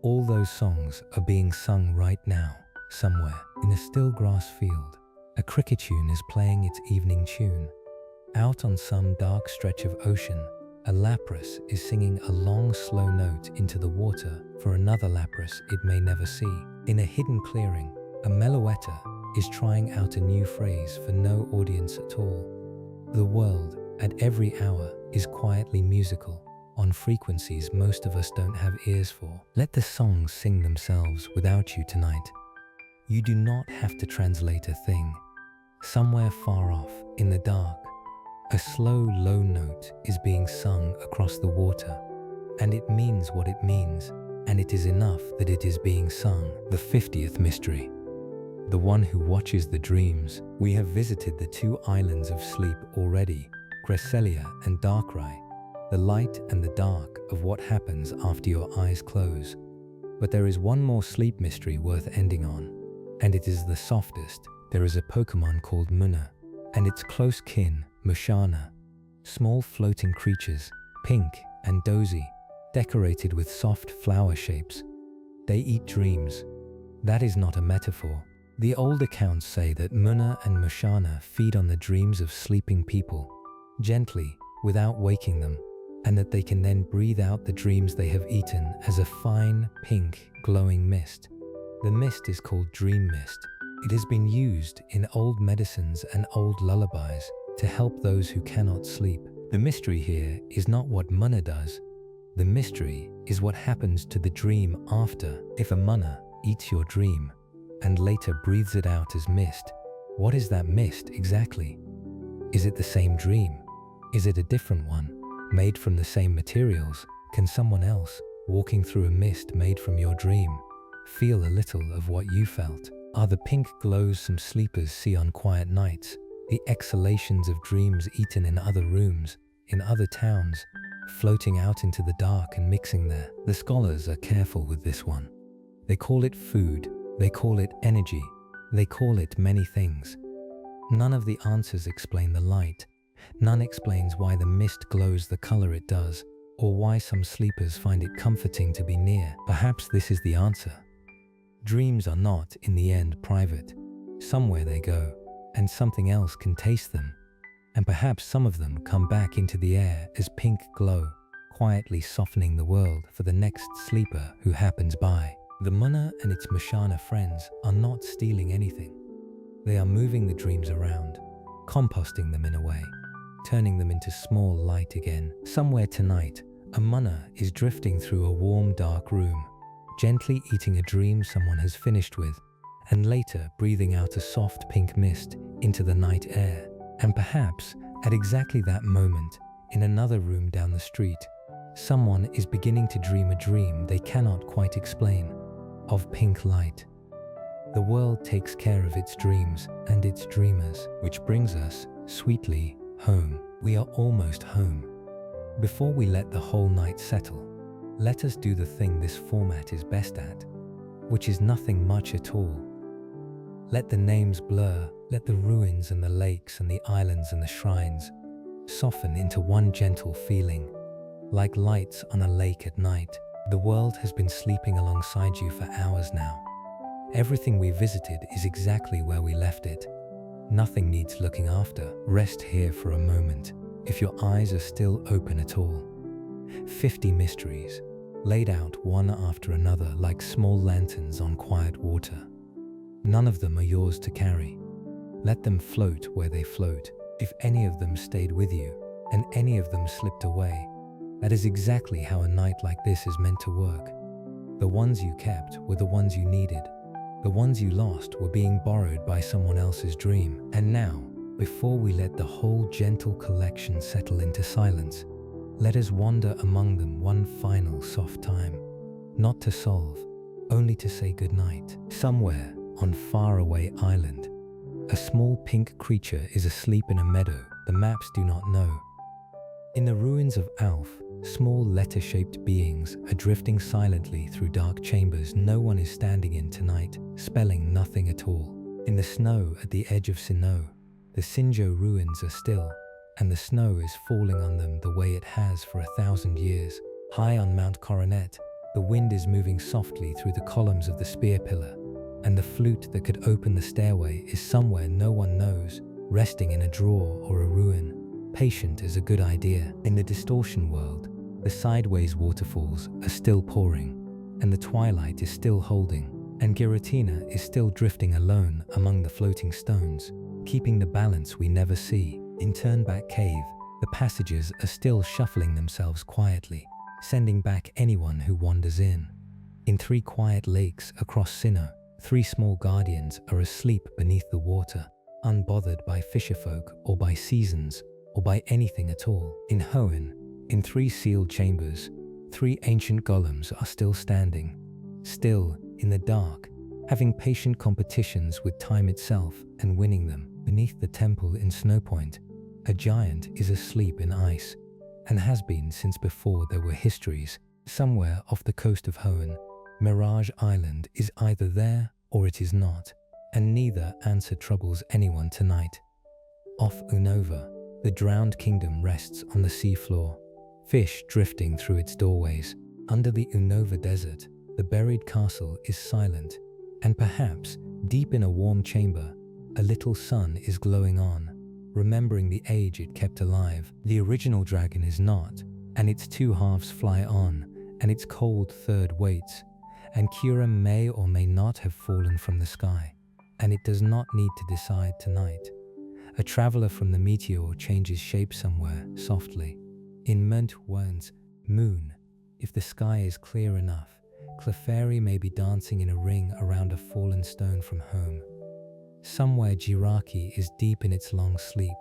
All those songs are being sung right now, somewhere, in a still grass field. A cricketune is playing its evening tune. Out on some dark stretch of ocean, a lapras is singing a long, slow note into the water for another lapras it may never see. In a hidden clearing, a meloetta is trying out a new phrase for no audience at all. The world, at every hour, is quietly musical, on frequencies most of us don't have ears for. Let the songs sing themselves without you tonight. You do not have to translate a thing. Somewhere far off, in the dark, a slow, low note is being sung across the water, and it means what it means, and it is enough that it is being sung. The 50th mystery. The one who watches the dreams. We have visited the two islands of sleep already, Cresselia and Darkrai, the light and the dark of what happens after your eyes close. But there is one more sleep mystery worth ending on, and it is the softest. There is a Pokémon called Munna, and its close kin, Musharna, small floating creatures, pink and dozy, decorated with soft flower shapes. They eat dreams. That is not a metaphor. The old accounts say that Munna and Musharna feed on the dreams of sleeping people, gently, without waking them, and that they can then breathe out the dreams they have eaten as a fine, pink, glowing mist. The mist is called dream mist. It has been used in old medicines and old lullabies to help those who cannot sleep. The mystery here is not what Munna does. The mystery is what happens to the dream after. If a Munna eats your dream and later breathes it out as mist, what is that mist exactly? Is it the same dream? Is it a different one, made from the same materials? Can someone else, walking through a mist made from your dream, feel a little of what you felt? Are the pink glows some sleepers see on quiet nights, the exhalations of dreams eaten in other rooms, in other towns, floating out into the dark and mixing there? The scholars are careful with this one. They call it food, they call it energy, they call it many things. None of the answers explain the light. None explains why the mist glows the color it does, or why some sleepers find it comforting to be near. Perhaps this is the answer. Dreams are not, in the end, private. Somewhere they go, and something else can taste them. And perhaps some of them come back into the air as pink glow, quietly softening the world for the next sleeper who happens by. The Munna and its Musharna friends are not stealing anything. They are moving the dreams around, composting them in a way, turning them into small light again. Somewhere tonight, a Munna is drifting through a warm, dark room, gently eating a dream someone has finished with, and later breathing out a soft pink mist into the night air. And perhaps, at exactly that moment, in another room down the street, someone is beginning to dream a dream they cannot quite explain, of pink light. The world takes care of its dreams and its dreamers, which brings us, sweetly, home. We are almost home. Before we let the whole night settle, let us do the thing this format is best at, which is nothing much at all. Let the names blur, let the ruins and the lakes and the islands and the shrines soften into one gentle feeling, like lights on a lake at night. The world has been sleeping alongside you for hours now. Everything we visited is exactly where we left it. Nothing needs looking after. Rest here for a moment, if your eyes are still open at all. 50 mysteries, laid out one after another like small lanterns on quiet water. None of them are yours to carry. Let them float where they float. if any of them stayed with you, and any of them slipped away. That is exactly how a night like this is meant to work. The ones you kept were the ones you needed. The ones you lost were being borrowed by someone else's dream. And now, before we let the whole gentle collection settle into silence, let us wander among them one final soft time. Not to solve, only to say goodnight. Somewhere on faraway island, a small pink creature is asleep in a meadow the maps do not know. In the ruins of Alph, small letter-shaped beings are drifting silently through dark chambers no one is standing in tonight, spelling nothing at all. In the snow at the edge of Sinnoh, the Sinjo ruins are still, and the snow is falling on them the way it has for 1,000 years. High on Mount Coronet, the wind is moving softly through the columns of the spear pillar, and the flute that could open the stairway is somewhere no one knows, resting in a drawer or a ruin. Patient is a good idea. In the distortion world, the sideways waterfalls are still pouring, and the twilight is still holding, and Giratina is still drifting alone among the floating stones, keeping the balance we never see. In Turnback Cave, the passages are still shuffling themselves quietly, sending back anyone who wanders in. In 3 quiet lakes across Sinnoh, 3 small guardians are asleep beneath the water, unbothered by fisherfolk or by seasons, or by anything at all. In Hoenn, in 3 sealed chambers, 3 ancient golems are still standing, still in the dark, having patient competitions with time itself and winning them. Beneath the temple in Snowpoint, a giant is asleep in ice, and has been since before there were histories. Somewhere off the coast of Hoenn, Mirage Island is either there or it is not, and neither answer troubles anyone tonight. Off Unova, the drowned kingdom rests on the seafloor, fish drifting through its doorways. Under the Unova desert, the buried castle is silent, and perhaps, deep in a warm chamber, a little sun is glowing on, remembering the age it kept alive. The original dragon is not, and its 2 halves fly on, and its cold third waits, and Kira may or may not have fallen from the sky, and it does not need to decide tonight. A traveler from the meteor changes shape somewhere, softly. In Wern's moon, if the sky is clear enough, Clefairy may be dancing in a ring around a fallen stone from home. Somewhere Jiraki is deep in its long sleep,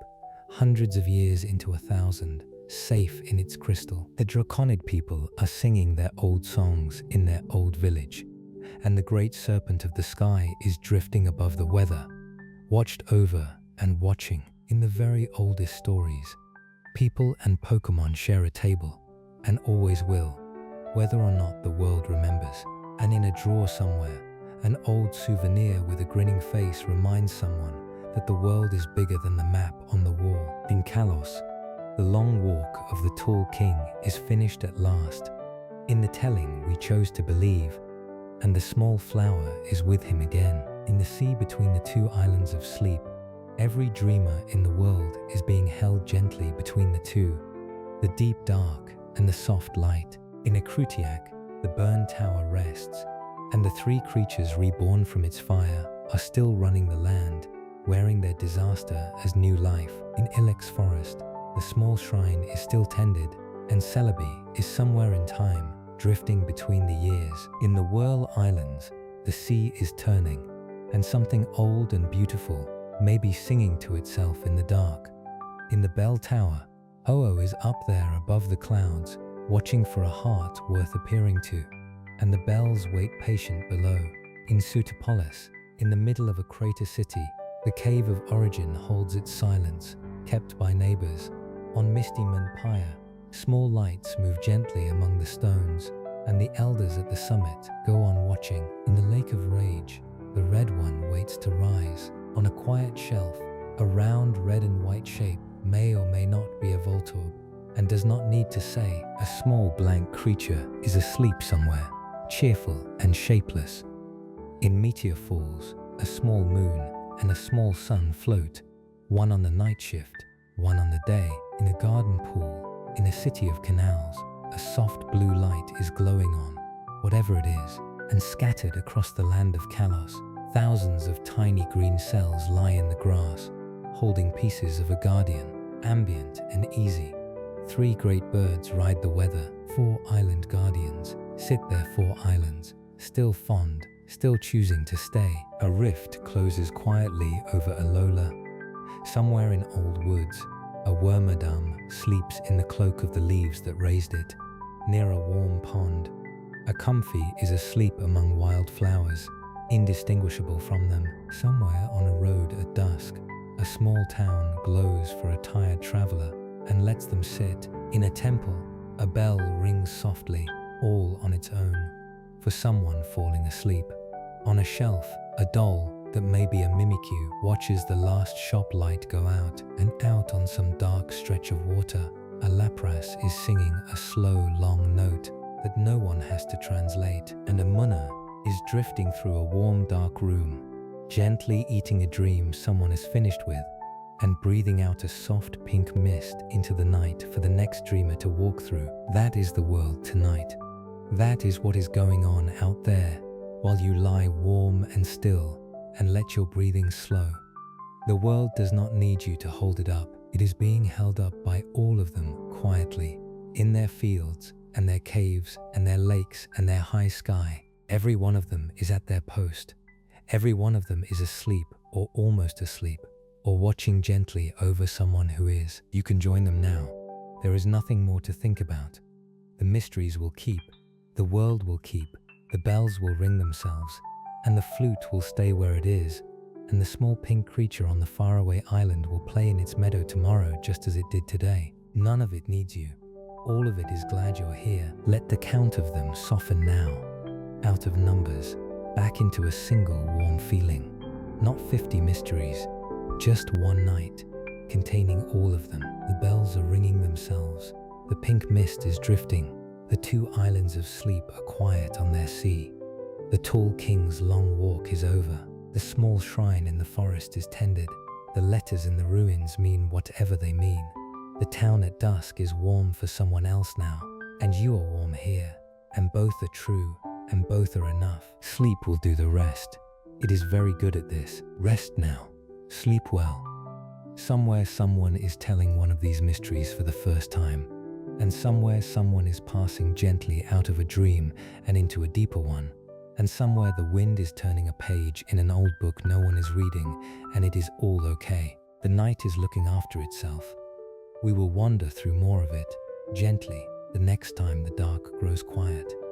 hundreds of years into 1,000, safe in its crystal. The Draconid people are singing their old songs in their old village, and the great serpent of the sky is drifting above the weather, watched over and watching. In the very oldest stories, people and Pokémon share a table, and always will, whether or not the world remembers. And in a drawer somewhere, an old souvenir with a grinning face reminds someone that the world is bigger than the map on the wall. In Kalos, the long walk of the tall king is finished at last. In the telling we chose to believe, and the small flower is with him again. In the sea between the 2 islands of sleep, every dreamer in the world is being held gently between the 2, the deep dark and the soft light. In Akrutiak, the burned tower rests, and the 3 creatures reborn from its fire are still running the land, wearing their disaster as new life. In Ilex forest, the small shrine is still tended, and Celebi is somewhere in time, drifting between the years. In the Whirl Islands, the sea is turning, and something old and beautiful may be singing to itself in the dark. In the Bell Tower, Ho-Oh is up there above the clouds, watching for a heart worth appearing to, and the bells wait patient below. In Sutopolis, in the middle of a crater city, the Cave of Origin holds its silence, kept by neighbors. On misty Menpire, small lights move gently among the stones, and the elders at the summit go on watching. In the Lake of Rage, the red one waits to rise. On a quiet shelf, a round red and white shape may or may not be a Voltorb, and does not need to say. A small blank creature is asleep somewhere, cheerful and shapeless. In Meteor Falls, a small moon and a small sun float, one on the night shift, one on the day. In a garden pool, in a city of canals, a soft blue light is glowing on, whatever it is, and scattered across the land of Kalos, thousands of tiny green cells lie in the grass, holding pieces of a guardian, ambient and easy. 3 great birds ride the weather, 4 island guardians sit their 4 islands, still fond, still choosing to stay. A rift closes quietly over Alola. Somewhere in old woods, a wormadam sleeps in the cloak of the leaves that raised it. Near a warm pond, a comfy is asleep among wild flowers, indistinguishable from them. Somewhere on a road at dusk, a small town glows for a tired traveler and lets them sit. In a temple, a bell rings softly, all on its own, for someone falling asleep. On a shelf, a doll that may be a Mimikyu watches the last shop light go out, and out on some dark stretch of water, a Lapras is singing a slow, long note that no one has to translate, and a Munna is drifting through a warm, dark room, gently eating a dream someone has finished with, and breathing out a soft pink mist into the night for the next dreamer to walk through. That is the world tonight. That is what is going on out there, while you lie warm and still and let your breathing slow. The world does not need you to hold it up. It is being held up by all of them quietly, in their fields and their caves and their lakes and their high sky. Every one of them is at their post. Every one of them is asleep or almost asleep, or watching gently over someone who is. You can join them now. There is nothing more to think about. The mysteries will keep. The world will keep. The bells will ring themselves, and the flute will stay where it is, and the small pink creature on the faraway island will play in its meadow tomorrow just as it did today. None of it needs you. All of it is glad you're here. Let the count of them soften now, out of numbers, back into a single warm feeling. Not 50 mysteries, just one night, containing all of them. The bells are ringing themselves. The pink mist is drifting. The 2 islands of sleep are quiet on their sea. The tall king's long walk is over. The small shrine in the forest is tended. The letters in the ruins mean whatever they mean. The town at dusk is warm for someone else now, and you are warm here. And both are true, and both are enough. Sleep will do the rest. It is very good at this. Rest now. Sleep well. Somewhere someone is telling one of these mysteries for the first time, and somewhere someone is passing gently out of a dream and into a deeper one, and somewhere the wind is turning a page in an old book no one is reading, and it is all okay. The night is looking after itself. We will wander through more of it, gently, the next time the dark grows quiet.